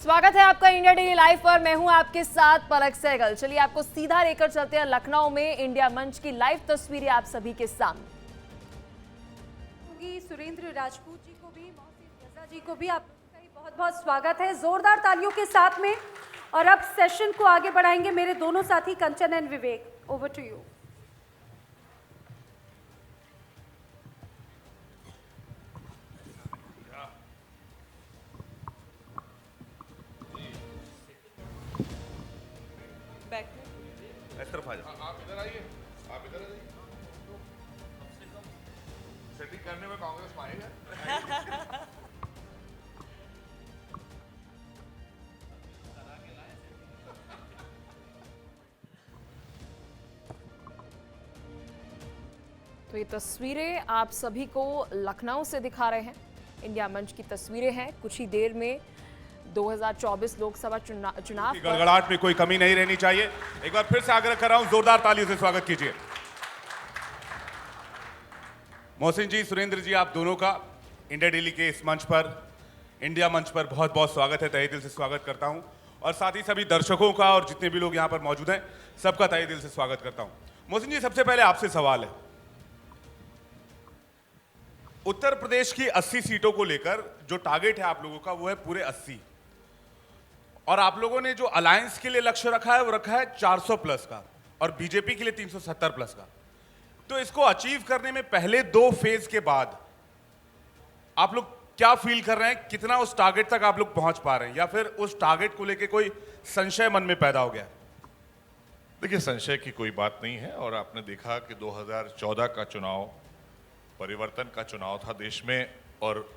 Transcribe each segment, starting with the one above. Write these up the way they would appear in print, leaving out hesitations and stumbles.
स्वागत है आपका इंडिया डेली लाइव पर। मैं हूं आपके साथ पलक सहगल। चलिए आपको सीधा लेकर चलते हैं लखनऊ में। इंडिया मंच की लाइव तस्वीरें आप सभी के सामने। सुरेंद्र राजपूत जी को भी, मोहसिन रजा जी को भी आप लोगों का ही बहुत बहुत स्वागत है जोरदार तालियों के साथ में। और अब सेशन को आगे बढ़ाएंगे मेरे दोनों साथी Kanchan and Vivek. Over to you. इस तरफ आ जाओ। आप इधर आइए, आप इधर आइए। सेटिंग करने में कांग्रेस पाएगा। तो ये तस्वीरें आप सभी को लखनऊ से दिखा रहे हैं। इंडिया मंच की तस्वीरें हैं। कुछ ही देर में 2024 लोकसभा चुनाव गड़गड़ाहट में कोई कमी नहीं रहनी चाहिए। एक बार फिर से आग्रह कर रहा हूं, जोरदार तालियों से स्वागत कीजिए। मोहसिन जी, सुरेंद्र जी, आप दोनों का इंडिया डेली के इस मंच पर, इंडिया मंच पर बहुत बहुत स्वागत है। तहे दिल से स्वागत करता हूं और साथ ही सभी दर्शकों का और जितने भी लोग यहां पर मौजूद हैं सबका तहे दिल से स्वागत करता हूं। मोहसिन जी, सबसे पहले आपसे सवाल है, उत्तर प्रदेश की 80 सीटों को लेकर जो टारगेट है आप लोगों का वो है पूरे 80, और आप लोगों ने जो अलायंस के लिए लक्ष्य रखा है वो रखा है 400 प्लस का और बीजेपी के लिए 370 प्लस का। तो इसको अचीव करने में पहले 2 फेज के बाद आप लोग क्या फील कर रहे हैं? कितना उस टारगेट तक आप लोग पहुंच पा रहे हैं, या फिर उस टारगेट को लेकर कोई संशय मन में पैदा हो गया? देखिए, संशय की कोई बात नहीं है। और आपने देखा कि 2014 का चुनाव परिवर्तन का चुनाव था देश में, और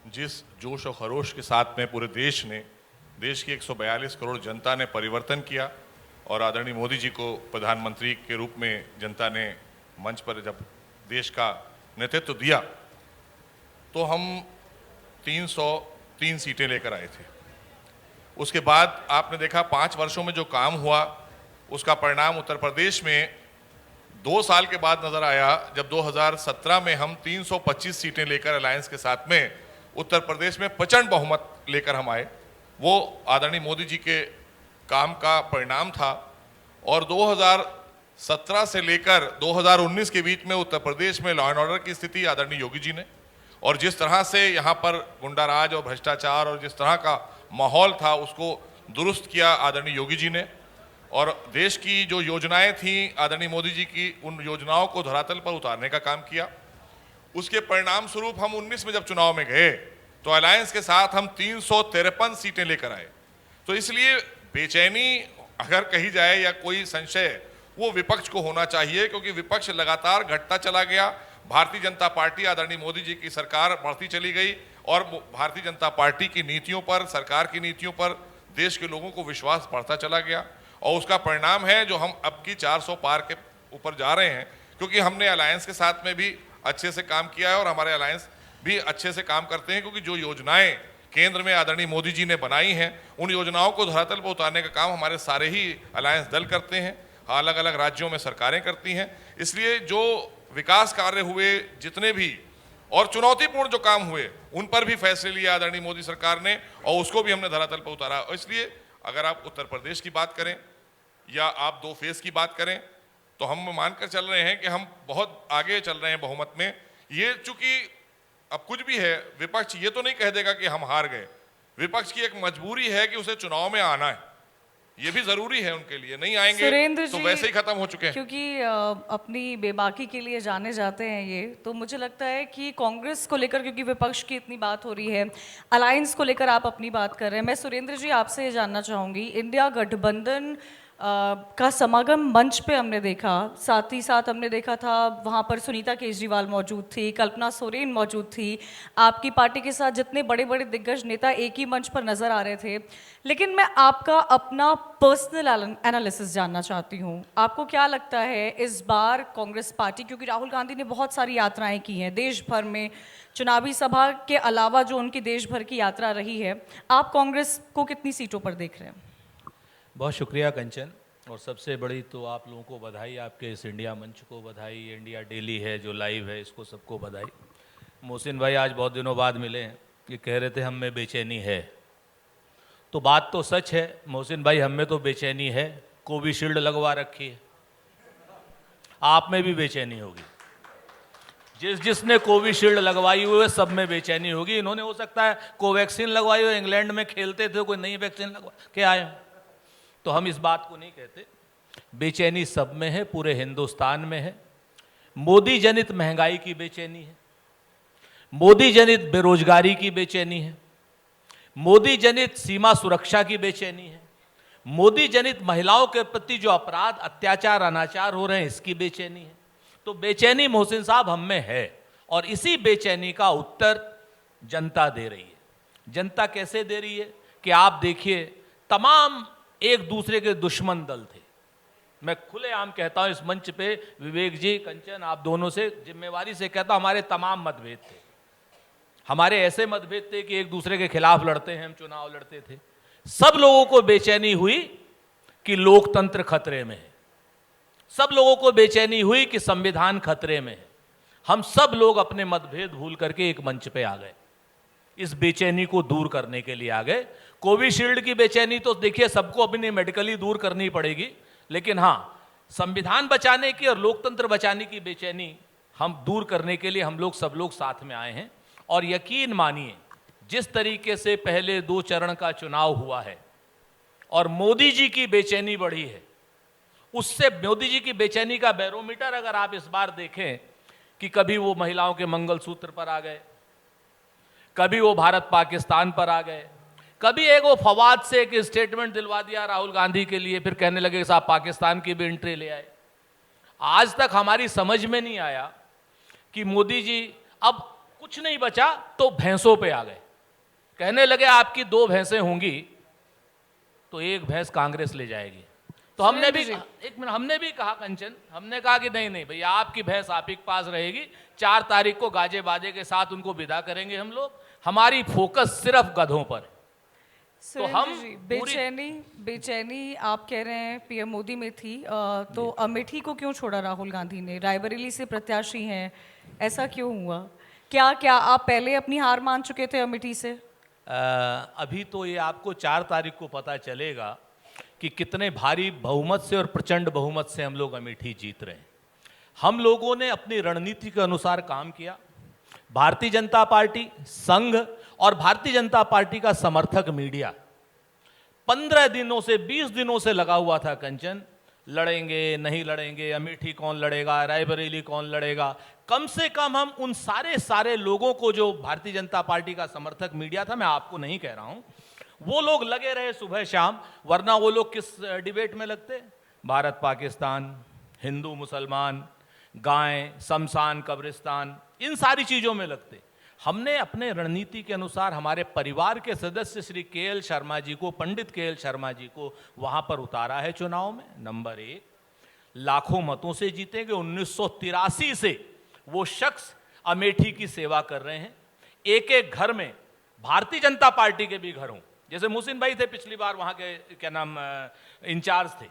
जिस जोश और खरोश के साथ में पूरे देश ने, देश की 142 करोड़ जनता ने परिवर्तन किया और आदरणीय मोदी जी को प्रधानमंत्री के रूप में जनता ने मंच पर जब देश का नेतृत्व दिया तो हम 303 सीटें लेकर आए थे। उसके बाद आपने देखा 5 वर्षों में जो काम हुआ उसका परिणाम उत्तर प्रदेश में 2 साल के बाद नजर आया, जब 2017 में हम 325 सीटें लेकर अलायंस के साथ में उत्तर प्रदेश में प्रचंड बहुमत लेकर हम आए। वो आदरणीय मोदी जी के काम का परिणाम था। और 2017 से लेकर 2019 के बीच में उत्तर प्रदेश में लॉ एंड ऑर्डर की स्थिति आदरणीय योगी जी ने, और जिस तरह से यहाँ पर गुंडाराज और भ्रष्टाचार और जिस तरह का माहौल था उसको दुरुस्त किया आदरणीय योगी जी ने, और देश की जो योजनाएं थी आदरणीय मोदी जी की, उन योजनाओं को धरातल पर उतारने का काम किया। उसके परिणाम स्वरूप हम 19 में जब चुनाव में गए तो अलायंस के साथ हम 353 सीटें लेकर आए। तो इसलिए बेचैनी अगर कही जाए या कोई संशय, वो विपक्ष को होना चाहिए, क्योंकि विपक्ष लगातार घटता चला गया। भारतीय जनता पार्टी, आदरणीय मोदी जी की सरकार बढ़ती चली गई और भारतीय जनता पार्टी की नीतियों पर, सरकार की नीतियों पर देश के लोगों को विश्वास बढ़ता चला गया। और उसका परिणाम है जो हम अब की 400 पार के ऊपर जा रहे हैं, क्योंकि हमने अलायंस के साथ में भी अच्छे से काम किया है और हमारे अलायंस भी अच्छे से काम करते हैं, क्योंकि जो योजनाएं केंद्र में आदरणीय मोदी जी ने बनाई हैं उन योजनाओं को धरातल पर उतारने का काम हमारे सारे ही अलायंस दल करते हैं, अलग अलग राज्यों में सरकारें करती हैं। इसलिए जो विकास कार्य हुए, जितने भी और चुनौतीपूर्ण जो काम हुए, उन पर भी फैसले लिए आदरणीय मोदी सरकार ने और उसको भी हमने धरातल पर उतारा। और इसलिए अगर आप उत्तर प्रदेश की बात करें या आप 2 फेज की बात करें तो हम मानकर चल रहे हैं कि हम बहुत आगे चल रहे हैं बहुमत में। ये चूंकि अब कुछ भी है, विपक्ष ये तो नहीं कह देगा कि हम हार गए। विपक्ष की एक मजबूरी है कि उसे चुनाव में आना है, ये भी जरूरी है उनके लिए। नहीं आएंगे तो वैसे ही खत्म हो चुके हैं। क्योंकि अपनी बेबाकी के लिए जाने जाते हैं ये, तो मुझे लगता है कि कांग्रेस को लेकर, क्योंकि विपक्ष की इतनी बात हो रही है, अलायंस को लेकर आप अपनी बात कर रहे हैं, मैं सुरेंद्र जी आपसे ये जानना चाहूँगी, इंडिया गठबंधन का समागम मंच पे हमने देखा, साथ ही साथ हमने देखा था वहाँ पर सुनीता केजरीवाल मौजूद थी, कल्पना सोरेन मौजूद थी, आपकी पार्टी के साथ जितने बड़े बड़े दिग्गज नेता एक ही मंच पर नज़र आ रहे थे। लेकिन मैं आपका अपना पर्सनल एनालिसिस जानना चाहती हूँ, आपको क्या लगता है इस बार कांग्रेस पार्टी, क्योंकि राहुल गांधी ने बहुत सारी यात्राएं की हैं देश भर में, चुनावी सभा के अलावा जो उनकी देश भर की यात्रा रही है, आप कांग्रेस को कितनी सीटों पर देख रहे हैं? बहुत शुक्रिया कंचन, और सबसे बड़ी तो आप लोगों को बधाई, आपके इस इंडिया मंच को बधाई, इंडिया डेली है जो लाइव है इसको सबको बधाई। मोहसिन भाई आज बहुत दिनों बाद मिले हैं, ये कह रहे थे हम में बेचैनी है, तो बात तो सच है मोहसिन भाई, हम में तो बेचैनी है, कोविशील्ड लगवा रखी है, आप में भी बेचैनी होगी। जिसने कोविशील्ड लगवाई हुई है सब में बेचैनी होगी। इन्होंने हो सकता है कोवैक्सीन लगवाई हो, इंग्लैंड में खेलते थे, कोई नई वैक्सीन लगवा के आए हो, तो हम इस बात को नहीं कहते। बेचैनी सब में है, पूरे हिंदुस्तान में है। मोदी जनित महंगाई की बेचैनी है, मोदी जनित बेरोजगारी की बेचैनी है, मोदी जनित सीमा सुरक्षा की बेचैनी है, मोदी जनित महिलाओं के प्रति जो अपराध, अत्याचार, अनाचार हो रहे हैं इसकी बेचैनी है। तो बेचैनी मोहसिन साहब हम में है, और इसी बेचैनी का उत्तर जनता दे रही है। जनता कैसे दे रही है कि आप देखिए, तमाम एक दूसरे के दुश्मन दल थे। मैं खुलेआम कहता हूं इस मंच पे, विवेक जी, कंचन, आप दोनों से जिम्मेवारी से कहता हूं, हमारे तमाम मतभेद थे। हमारे ऐसे मतभेद थे कि एक दूसरे के खिलाफ लड़ते हैं, हम चुनाव लड़ते थे। सब लोगों को बेचैनी हुई कि लोकतंत्र खतरे में है, सब लोगों को बेचैनी हुई कि संविधान खतरे में है। हम सब लोग अपने मतभेद भूल करके एक मंच पे आ गए, इस बेचैनी को दूर करने के लिए आ गए। कोविशील्ड की बेचैनी तो देखिए सबको अपनी मेडिकली दूर करनी पड़ेगी, लेकिन हां, संविधान बचाने की और लोकतंत्र बचाने की बेचैनी हम दूर करने के लिए हम लोग सब लोग साथ में आए हैं। और यकीन मानिए, जिस तरीके से पहले 2 चरण का चुनाव हुआ है और मोदी जी की बेचैनी बढ़ी है, उससे मोदी जी की बेचैनी का बैरोमीटर अगर आप इस बार देखें कि कभी वो महिलाओं के मंगलसूत्र पर आ गए, कभी वो भारत पाकिस्तान पर आ गए, कभी एक वो फवाद से एक स्टेटमेंट दिलवा दिया राहुल गांधी के लिए, फिर कहने लगे साहब पाकिस्तान की भी एंट्री ले आए। आज तक हमारी समझ में नहीं आया कि मोदी जी अब कुछ नहीं बचा तो भैंसों पे आ गए, कहने लगे आपकी 2 भैंसें होंगी तो 1 भैंस कांग्रेस ले जाएगी। तो हमने भी हमने भी कहा कंचन, हमने कहा कि नहीं नहीं भैया, आपकी भैंस आप ही के पास रहेगी। 4 तारीख को गाजे बाजे के साथ उनको विदा करेंगे हम लोग। हमारी फोकस सिर्फ गधों पर है। तो हम बेचैनी आप कह रहे हैं पीएम मोदी में थी, तो अमेठी को क्यों छोड़ा राहुल गांधी ने? रायबरेली से प्रत्याशी हैं, ऐसा क्यों हुआ? क्या आप पहले अपनी हार मान चुके थे अमेठी से? अभी तो ये आपको 4 तारीख को पता चलेगा कि कितने भारी बहुमत से और प्रचंड बहुमत से हम लोग अमेठी जीत रहे हैं। हम लोगों ने अपनी रणनीति के अनुसार काम किया। भारतीय जनता पार्टी, संघ और भारतीय जनता पार्टी का समर्थक मीडिया 15 दिनों से 20 दिनों से लगा हुआ था कंचन, लड़ेंगे नहीं लड़ेंगे, अमेठी कौन लड़ेगा, रायबरेली कौन लड़ेगा। कम से कम हम उन सारे लोगों को, जो भारतीय जनता पार्टी का समर्थक मीडिया था, मैं आपको नहीं कह रहा हूं, वो लोग लगे रहे सुबह शाम, वरना वो लोग किस डिबेट में लगते? भारत पाकिस्तान, हिंदू मुसलमान, गाय, शमशान, कब्रिस्तान, इन सारी चीजों में लगते। हमने अपने रणनीति के अनुसार हमारे परिवार के सदस्य श्री केएल शर्मा जी को, पंडित केएल शर्मा जी को वहां पर उतारा है चुनाव में। नंबर 1, लाखों मतों से जीतेंगे। 1983 से वो शख्स अमेठी की सेवा कर रहे हैं। एक एक घर में भारतीय जनता पार्टी के भी घर हों, जैसे मोहसिन भाई थे पिछली बार वहां के क्या नाम इंचार्ज थे।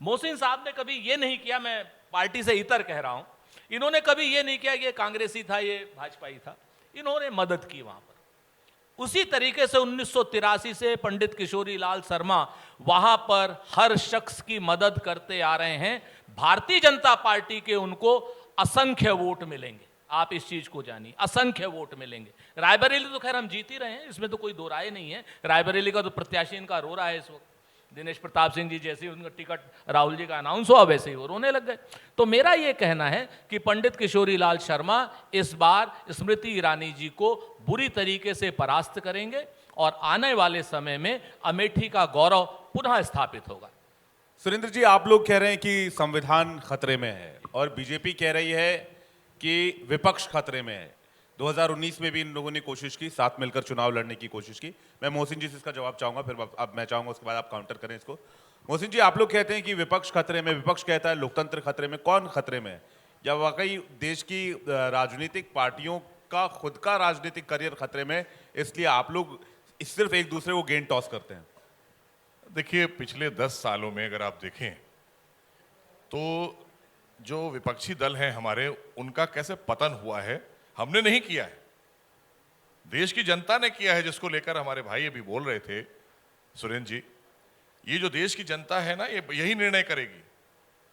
मोहसिन साहब ने कभी ये नहीं किया, मैं पार्टी से इतर कह रहा हूं, इन्होंने कभी ये नहीं किया कि ये कांग्रेसी था, ये भाजपाई था। इन्होंने मदद की वहां पर। उसी तरीके से 1983 से पंडित किशोरी लाल शर्मा वहां पर हर शख्स की मदद करते आ रहे हैं। भारतीय जनता पार्टी के उनको असंख्य वोट मिलेंगे, आप इस चीज को जानिए, असंख्य वोट मिलेंगे। रायबरेली तो खैर हम जीत ही रहे हैं, इसमें तो कोई दो राय नहीं है। रायबरेली का तो प्रत्याशी इनका रो रहा है इस वक्त। दिनेश प्रताप सिंह जी जैसे ही उनका टिकट राहुल जी का अनाउंस हुआ वैसे ही वो रोने लग गए। तो मेरा ये कहना है कि पंडित किशोरी लाल शर्मा इस बार स्मृति ईरानी जी को बुरी तरीके से परास्त करेंगे और आने वाले समय में अमेठी का गौरव पुनः स्थापित होगा। सुरेंद्र जी, आप लोग कह रहे हैं कि संविधान खतरे में है और बीजेपी कह रही है कि विपक्ष खतरे में है। 2019 में भी इन लोगों ने कोशिश की, साथ मिलकर चुनाव लड़ने की कोशिश की। मैं मोहसिन जी से इसका जवाब चाहूंगा, फिर अब मैं चाहूंगा उसके बाद आप काउंटर करें इसको। मोहसिन जी, आप लोग कहते हैं कि विपक्ष खतरे में, विपक्ष कहता है लोकतंत्र खतरे में। कौन खतरे में है? या वाकई देश की राजनीतिक पार्टियों का खुद का राजनीतिक करियर खतरे में, इसलिए आप लोग सिर्फ एक दूसरे को गेंद टॉस करते हैं? देखिए, पिछले 10 सालों में अगर आप देखें तो जो विपक्षी दल हैं हमारे, उनका कैसे पतन हुआ है, हमने नहीं किया है, देश की जनता ने किया है, जिसको लेकर हमारे भाई अभी बोल रहे थे सुरेंद्र जी, ये जो देश की जनता है ना, ये यही निर्णय करेगी।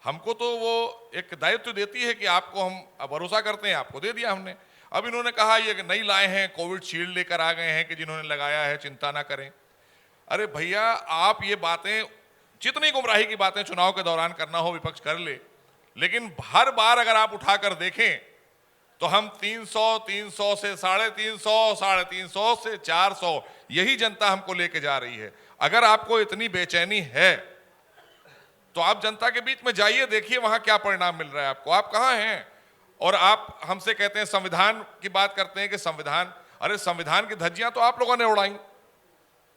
हमको तो वो एक दायित्व देती है कि आपको हम भरोसा करते हैं, आपको दे दिया हमने। अब इन्होंने कहा ये नई लाए हैं, कोविड शील्ड लेकर आ गए हैं कि जिन्होंने लगाया है चिंता ना करें। अरे भैया, आप ये बातें, जितनी गुमराही की बातें चुनाव के दौरान करना हो विपक्ष कर ले, लेकिन हर बार अगर आप उठाकर देखें तो हम 300, 300 से 350, 350 से 400, यही जनता हमको लेके जा रही है। अगर आपको इतनी बेचैनी है तो आप जनता के बीच में जाइए, देखिए वहां क्या परिणाम मिल रहा है आपको। आप कहां हैं? और आप हमसे कहते हैं, संविधान की बात करते हैं कि संविधान, अरे संविधान की धज्जियां तो आप लोगों ने उड़ाई।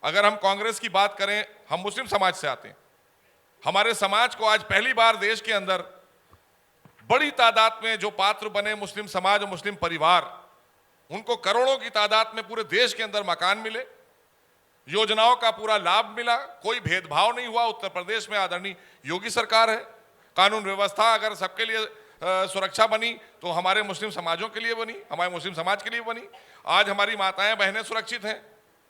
अगर हम कांग्रेस की बात करें, हम मुस्लिम समाज से आते हैं। हमारे समाज को आज पहली बार देश के अंदर बड़ी तादाद में जो पात्र बने मुस्लिम समाज और मुस्लिम परिवार, उनको करोड़ों की तादाद में पूरे देश के अंदर मकान मिले, योजनाओं का पूरा लाभ मिला, कोई भेदभाव नहीं हुआ। उत्तर प्रदेश में आदरणीय योगी सरकार है। कानून व्यवस्था अगर सबके लिए सुरक्षा बनी तो हमारे मुस्लिम समाजों के लिए बनी, हमारे मुस्लिम समाज के लिए बनी। आज हमारी माताएं बहनें सुरक्षित हैं।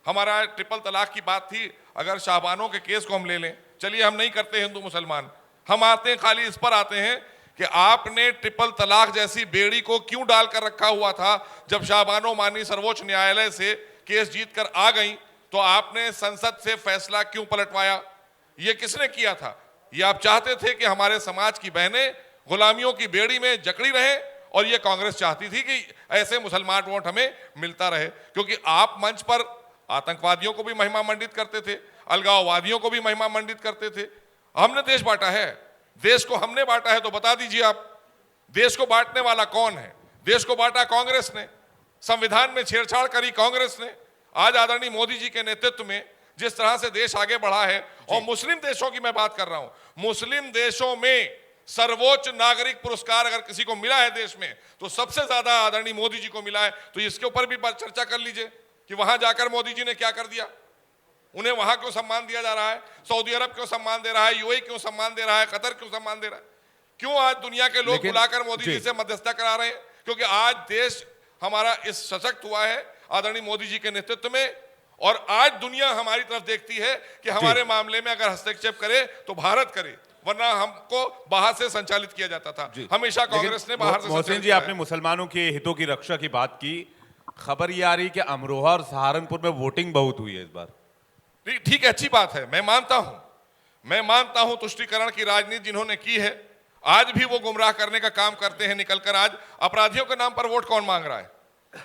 हमारा ट्रिपल तलाक की बात थी, अगर शाहबानों के केस को हम ले लें, चलिए हम नहीं करते हिंदू मुसलमान, हम आते हैं खाली इस पर आते हैं कि आपने ट्रिपल तलाक जैसी बेड़ी को क्यों डालकर रखा हुआ था। जब शाहबानों माननीय सर्वोच्च न्यायालय से केस जीत कर आ गई तो आपने संसद से फैसला क्यों पलटवाया? ये किसने किया था? ये आप चाहते थे कि हमारे समाज की बहनें गुलामियों की बेड़ी में जकड़ी रहे, और ये कांग्रेस चाहती थी कि ऐसे मुसलमान वोट हमें मिलता रहे। क्योंकि आप मंच पर आतंकवादियों को भी महिमा मंडित करते थे, अलगाववादियों को भी महिमा मंडित करते थे। हमने देश बांटा है, देश को हमने बांटा है, तो बता दीजिए आप, देश को बांटने वाला कौन है? देश को बांटा कांग्रेस ने, संविधान में छेड़छाड़ करी कांग्रेस ने। आज आदरणीय मोदी जी के नेतृत्व में जिस तरह से देश आगे बढ़ा है, और मुस्लिम देशों की मैं बात कर रहा हूं, मुस्लिम देशों में सर्वोच्च नागरिक पुरस्कार अगर किसी को मिला है देश में, तो सबसे ज्यादा आदरणीय मोदी जी को मिला है। तो इसके ऊपर भी चर्चा कर लीजिए कि वहां जाकर मोदी जी ने क्या कर दिया, उन्हें वहां क्यों सम्मान दिया जा रहा है, सऊदी अरब क्यों सम्मान दे रहा है, यूएई क्यों सम्मान दे रहा है, कतर क्यों सम्मान दे रहा है, क्यों आज दुनिया के लोग बुलाकर मोदी जी से मध्यस्थता करा रहे हैं? क्योंकि आज देश हमारा इस सशक्त हुआ है आदरणीय मोदी जी के नेतृत्व में, और आज दुनिया हमारी तरफ देखती है कि हमारे मामले में अगर हस्तक्षेप करे तो भारत करे, वरना हमको बाहर से संचालित किया जाता था। हमेशा कांग्रेस ने बाहर से। मोहसिन जी, आपने मुसलमानों के हितों की रक्षा की बात की, खबर ये आ रही कि अमरोहा और सहारनपुर में वोटिंग बहुत हुई है इस बार। ठीक है, अच्छी बात है, मैं मानता हूं तुष्टीकरण की राजनीति जिन्होंने की है, आज भी वो गुमराह करने का काम करते हैं निकलकर। आज अपराधियों के नाम पर वोट कौन मांग रहा है?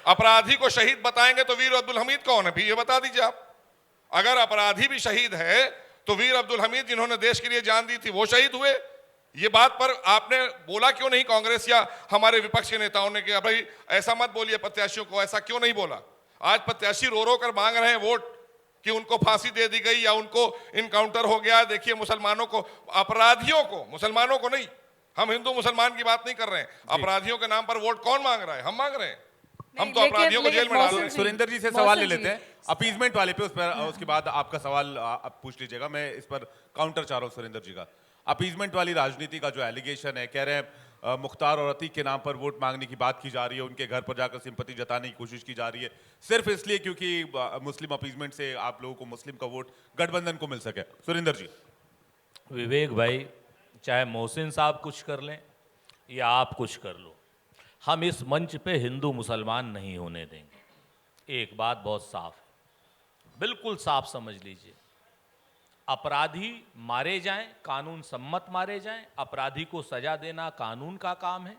अपराधी को शहीद बताएंगे तो वीर अब्दुल हमीद कौन है भी, ये बता दीजिए आप। अगर अपराधी भी शहीद है तो वीर अब्दुल हमीद जिन्होंने देश के लिए जान दी थी वो शहीद हुए। ये बात पर आपने बोला क्यों नहीं कांग्रेस या हमारे विपक्ष के नेताओं ने कि भाई ऐसा मत बोलिए प्रत्याशियों को, ऐसा क्यों नहीं बोला? आज प्रत्याशी रो रो कर मांग रहे हैं वोट कि उनको फांसी दे दी गई या उनको इनकाउंटर हो गया। देखिए मुसलमानों को, अपराधियों को, मुसलमानों को नहीं, हम हिंदू मुसलमान की बात नहीं कर रहे हैं, अपराधियों के नाम पर वोट कौन मांग रहा है? हम मांग रहे हैं। हम तो अपराधियों को जेल में डाल रहे हैं। सुरेंद्र जी से सवाल ले लेते हैं अपीजमेंट वाले पे, उस पर उसके बाद आपका सवाल आप पूछ लीजिएगा। मैं इस पर काउंटर चाह रहा हूं सुरेंद्र जी का। अपीजमेंट वाली राजनीति का जो एलिगेशन है, कह रहे हैं मुख्तार और अतीक के नाम पर वोट मांगने की बात की जा रही है, उनके घर पर जाकर सिंपैथी जताने की कोशिश की जा रही है, सिर्फ इसलिए क्योंकि मुस्लिम अपीजमेंट से आप लोगों को मुस्लिम का वोट गठबंधन को मिल सके। सुरेंद्र जी। विवेक भाई, चाहे मोहसिन साहब कुछ कर लें या आप कुछ कर लो, हम इस मंच पे हिंदू मुसलमान नहीं होने देंगे। एक बात बहुत साफ है, बिल्कुल साफ समझ लीजिए, अपराधी मारे जाएं, कानून सम्मत मारे जाएं, अपराधी को सजा देना कानून का काम है,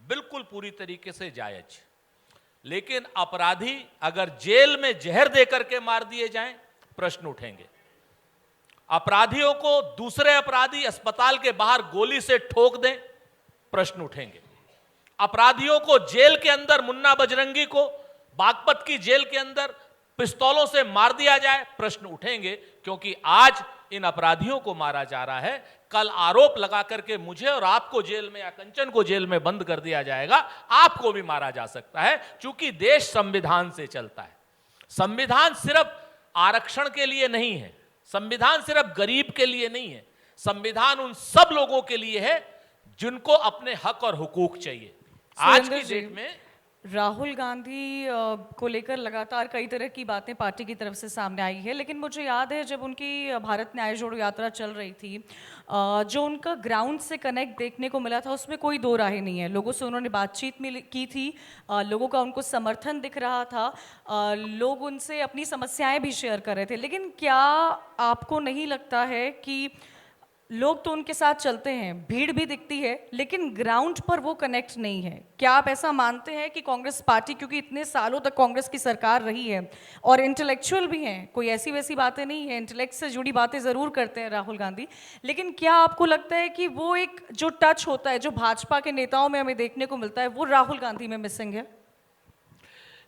बिल्कुल पूरी तरीके से जायज। लेकिन अपराधी अगर जेल में जहर देकर के मार दिए जाएं, प्रश्न उठेंगे। अपराधियों को दूसरे अपराधी अस्पताल के बाहर गोली से ठोक दें, प्रश्न उठेंगे। अपराधियों को जेल के अंदर, मुन्ना बजरंगी को बागपत की जेल के अंदर पिस्तौलों से मार दिया जाए, प्रश्न उठेंगे। क्योंकि आज इन अपराधियों को मारा जा रहा है, कल आरोप लगा करके मुझे और आपको जेल में या कंचन को जेल में बंद कर दिया जाएगा, आपको भी मारा जा सकता है। क्योंकि देश संविधान से चलता है। संविधान सिर्फ आरक्षण के लिए नहीं है, संविधान सिर्फ गरीब के लिए नहीं है, संविधान उन सब लोगों के लिए है जिनको अपने हक और हुकूक चाहिए। आज की डेट में राहुल गांधी को लेकर लगातार कई तरह की बातें पार्टी की तरफ से सामने आई है, लेकिन मुझे याद है जब उनकी भारत न्याय जोड़ो यात्रा चल रही थी, जो उनका ग्राउंड से कनेक्ट देखने को मिला था उसमें कोई दो राहें नहीं है। लोगों से उन्होंने बातचीत की थी, लोगों का उनको समर्थन दिख रहा था, लोग उनसे अपनी समस्याएं भी शेयर कर रहे थे। लेकिन क्या आपको नहीं लगता है कि लोग तो उनके साथ चलते हैं, भीड़ भी दिखती है, लेकिन ग्राउंड पर वो कनेक्ट नहीं है? क्या आप ऐसा मानते हैं कि कांग्रेस पार्टी, क्योंकि इतने सालों तक कांग्रेस की सरकार रही है और इंटेलेक्चुअल भी हैं, कोई ऐसी वैसी बातें नहीं है, इंटेलेक्ट से जुड़ी बातें ज़रूर करते हैं राहुल गांधी, लेकिन क्या आपको लगता है कि वो एक जो टच होता है जो भाजपा के नेताओं में हमें देखने को मिलता है वो राहुल गांधी में मिसिंग है?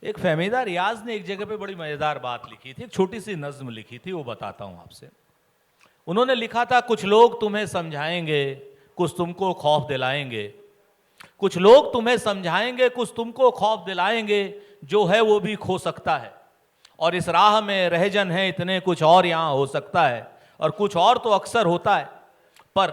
एक फहमीदा रियाज ने एक जगह पे बड़ी मजेदार बात लिखी थी, एक छोटी सी नज्म लिखी थी, वो बताता हूं आपसे। उन्होंने लिखा था, कुछ लोग तुम्हें समझाएंगे, कुछ तुमको खौफ दिलाएंगे, कुछ लोग तुम्हें समझाएंगे, कुछ तुमको खौफ दिलाएंगे, जो है वो भी खो सकता है, और इस राह में रहजन है इतने, कुछ और यहां हो सकता है, और कुछ और तो अक्सर होता है, पर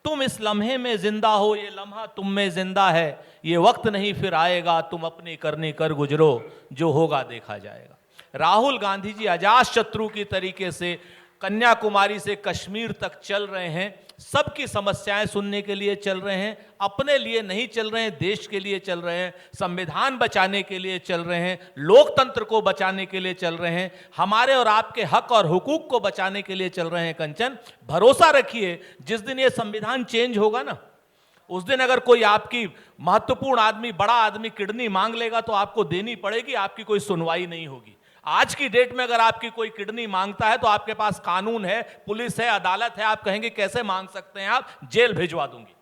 तुम इस लम्हे में जिंदा हो, ये लम्हा तुम में जिंदा है, ये वक्त नहीं फिर आएगा, तुम अपनी करनी कर गुजरो, जो होगा देखा जाएगा। राहुल गांधी जी अजात शत्रु की तरीके से कन्याकुमारी से कश्मीर तक चल रहे हैं, सबकी समस्याएं सुनने के लिए चल रहे हैं, अपने लिए नहीं चल रहे हैं, देश के लिए चल रहे हैं, संविधान बचाने के लिए चल रहे हैं, लोकतंत्र को बचाने के लिए चल रहे हैं, हमारे और आपके हक और हुकूक को बचाने के लिए चल रहे हैं। कंचन, भरोसा रखिए, जिस दिन ये संविधान चेंज होगा ना, उस दिन अगर कोई आपकी महत्वपूर्ण आदमी, बड़ा आदमी किडनी मांग लेगा तो आपको देनी पड़ेगी, आपकी कोई सुनवाई नहीं होगी। आज की डेट में अगर आपकी कोई किडनी मांगता है तो आपके पास कानून है, पुलिस है, अदालत है, आप कहेंगे कैसे मांग सकते हैं, आप जेल भिजवा दूंगी।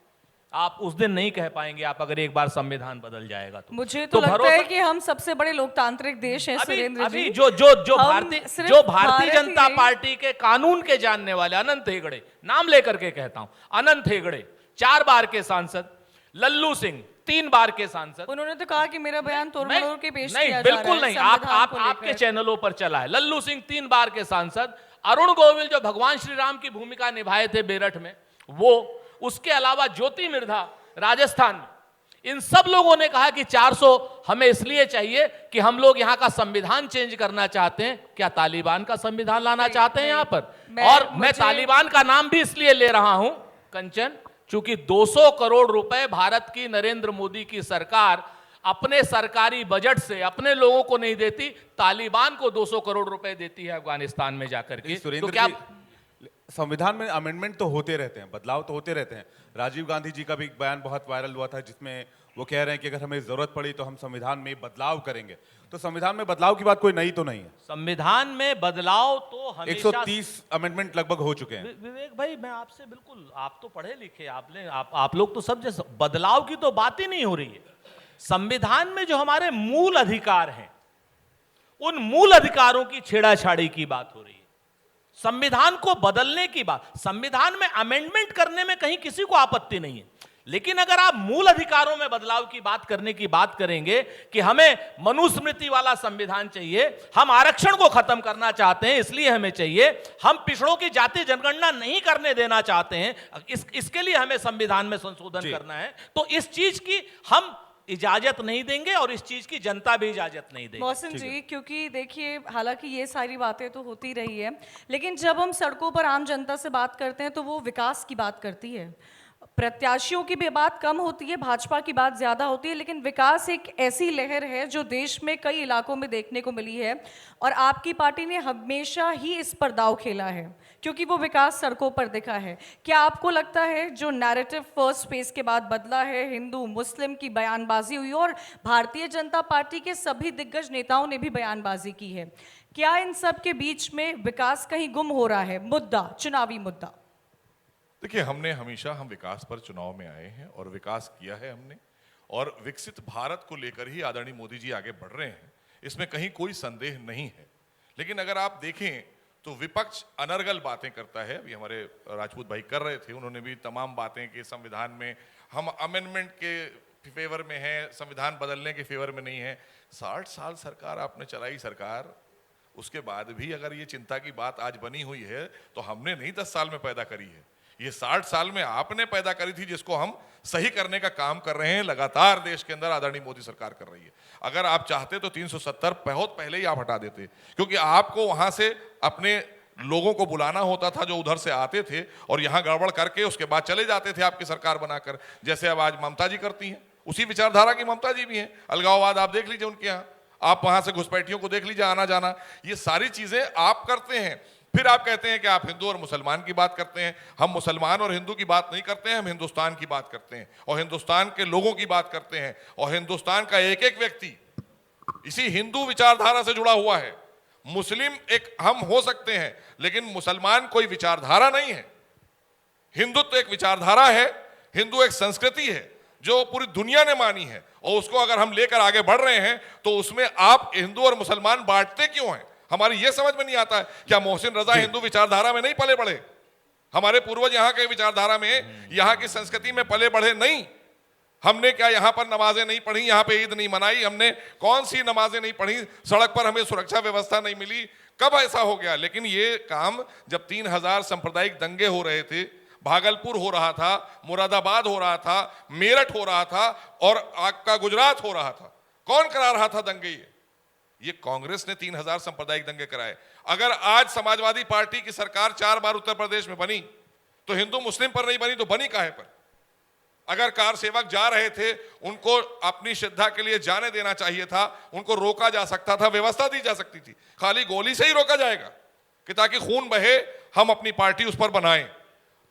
आप उस दिन नहीं कह पाएंगे, आप अगर एक बार संविधान बदल जाएगा तो। मुझे तो लगता है कि हम सबसे बड़े लोकतांत्रिक देश हैं सुरेंद्र जी। जो भारतीय जनता पार्टी के कानून के जानने वाले अनंत हेगड़े, नाम लेकर के कहता हूं, अनंत हेगड़े 4 बार के सांसद, लल्लू सिंह 3 बार के सांसद, उन्होंने तो कहा कि मेरा बयान तोड़-मरोड़ के पेश नहीं, किया जा रहा है, बिल्कुल नहीं, संविधान आप को आपके लेकर। चैनलों पर चला है। लल्लू सिंह 3 बार के सांसद, अरुण गोविल जो भगवान श्री राम की भूमिका निभाए थे बेरठ में, वो, उसके अलावा ज्योति मिर्धा राजस्थान में, इन सब लोगों ने कहा कि 400 हमें इसलिए चाहिए कि हम लोग यहाँ का संविधान चेंज करना चाहते हैं। क्या तालिबान का संविधान लाना चाहते हैं यहाँ पर? और मैं तालिबान का नाम भी इसलिए ले रहा हूं कंचन, चूंकि 200 करोड़ रुपए भारत की नरेंद्र मोदी की सरकार अपने सरकारी बजट से अपने लोगों को नहीं देती, तालिबान को 200 करोड़ रुपए देती है अफगानिस्तान में जाकर के। तो क्या संविधान में अमेंडमेंट तो होते रहते हैं, बदलाव तो होते रहते हैं। राजीव गांधी जी का भी एक बयान बहुत वायरल हुआ था जिसमें वो कह रहे हैं कि अगर हमें जरूरत पड़ी तो हम संविधान में बदलाव करेंगे। तो संविधान में बदलाव की बात कोई नई तो नहीं है। संविधान में बदलाव तो हमेशा 130 अमेंडमेंट लगभग हो चुके हैं। विवेक भाई, मैं आपसे बिल्कुल, आप तो पढ़े लिखे, आप लोग तो सब जैसे, बदलाव की तो बात ही नहीं हो रही है। संविधान में जो हमारे मूल अधिकार हैं, उन मूल अधिकारों की छेड़ाछाड़ी की बात हो रही है। संविधान को बदलने की बात, संविधान में अमेंडमेंट करने में कहीं किसी को आपत्ति नहीं है, लेकिन अगर आप मूल अधिकारों में बदलाव की बात करने की बात करेंगे कि हमें मनुस्मृति वाला संविधान चाहिए, हम आरक्षण को खत्म करना चाहते हैं इसलिए हमें चाहिए, हम पिछड़ों की जाति जनगणना नहीं करने देना चाहते हैं, इसके लिए हमें संविधान में संशोधन करना है, तो इस चीज की हम इजाजत नहीं देंगे और इस चीज की जनता भी इजाजत नहीं देगी। मौसम जी, क्योंकि देखिए, हालांकि ये सारी बातें तो होती रही है, लेकिन जब हम सड़कों पर आम जनता से बात करते हैं तो वो विकास की बात करती है। प्रत्याशियों की भी बात कम होती है, भाजपा की बात ज्यादा होती है, लेकिन विकास एक ऐसी लहर है जो देश में कई इलाकों में देखने को मिली है और आपकी पार्टी ने हमेशा ही इस पर दांव खेला है क्योंकि वो विकास सड़कों पर दिखा है। क्या आपको लगता है जो नैरेटिव फर्स्ट फेज के बाद बदला है, हिंदू मुस्लिम की बयानबाजी हुई और भारतीय जनता पार्टी के सभी दिग्गज नेताओं ने भी बयानबाजी की है, क्या इन सब के बीच में विकास कहीं गुम हो रहा है? मुद्दा, चुनावी मुद्दा। देखिए, हम विकास पर चुनाव में आए हैं और विकास किया है हमने, और विकसित भारत को लेकर ही आदरणीय मोदी जी आगे बढ़ रहे हैं, इसमें कहीं कोई संदेह नहीं है। लेकिन अगर आप देखें तो विपक्ष अनर्गल बातें करता है। अभी हमारे राजपूत भाई कर रहे थे, उन्होंने भी तमाम बातें कि संविधान में हम अमेंडमेंट के फेवर में हैं, संविधान बदलने के फेवर में नहीं है। 60 साल सरकार आपने चलाई सरकार, उसके बाद भी अगर ये चिंता की बात आज बनी हुई है तो हमने नहीं 10 साल में पैदा करी है। ये 60 साल में आपने पैदा करी थी, जिसको हम सही करने का काम कर रहे हैं। लगातार देश के अंदर आदरणीय मोदी सरकार कर रही है। अगर आप चाहते तो 370 बहुत पहले ही आप हटा देते, क्योंकि आपको वहां से अपने लोगों को बुलाना होता था जो उधर से आते थे और यहां गड़बड़ करके उसके बाद चले जाते थे आपकी सरकार बनाकर, जैसे अब आज ममता जी करती हैं। उसी विचारधारा की ममता जी भी हैं। अलगाववाद आप देख लीजिए उनके यहाँ, आप वहां से घुसपैठियों को देख लीजिए आना जाना, ये सारी चीजें आप करते हैं। फिर आप कहते हैं कि आप हिंदू और मुसलमान की बात करते हैं। हम मुसलमान और हिंदू की बात नहीं करते हैं, हम हिंदुस्तान की बात करते हैं और हिंदुस्तान के लोगों की बात करते हैं। और हिंदुस्तान का एक एक व्यक्ति इसी हिंदू विचारधारा से जुड़ा हुआ है। मुस्लिम एक हम हो सकते हैं, लेकिन मुसलमान कोई विचारधारा नहीं है। हिंदुत्व एक विचारधारा है, हिंदू एक संस्कृति है जो पूरी दुनिया ने मानी है, और उसको अगर हम लेकर आगे बढ़ रहे हैं तो उसमें आप हिंदू और मुसलमान बांटते क्यों हैं? हमारी यह समझ में नहीं आता है। क्या मोहसिन रजा हिंदू विचारधारा में नहीं पले बढ़े? हमारे पूर्वज यहाँ के विचारधारा में, यहाँ की संस्कृति में पले बढ़े नहीं? हमने क्या यहाँ पर नमाजें नहीं पढ़ी, यहाँ पे ईद नहीं मनाई? हमने कौन सी नमाजें नहीं पढ़ी? सड़क पर हमें सुरक्षा व्यवस्था नहीं मिली? कब ऐसा हो गया? लेकिन ये काम जब 3000 सांप्रदायिक दंगे हो रहे थे, भागलपुर हो रहा था, मुरादाबाद हो रहा था, मेरठ हो रहा था और आपका गुजरात हो रहा था, कौन करा रहा था दंगे? ये कांग्रेस ने 3000 सांप्रदायिक दंगे कराए। अगर आज समाजवादी पार्टी की सरकार 4 बार उत्तर प्रदेश में बनी तो हिंदू मुस्लिम पर नहीं बनी तो बनी काहे पर? अगर कार सेवक जा रहे थे, उनको अपनी श्रद्धा के लिए जाने देना चाहिए था, उनको रोका जा सकता था, व्यवस्था दी जा सकती थी। खाली गोली से ही रोका जाएगा कि ताकि खून बहे, हम अपनी पार्टी उस पर बनाएं।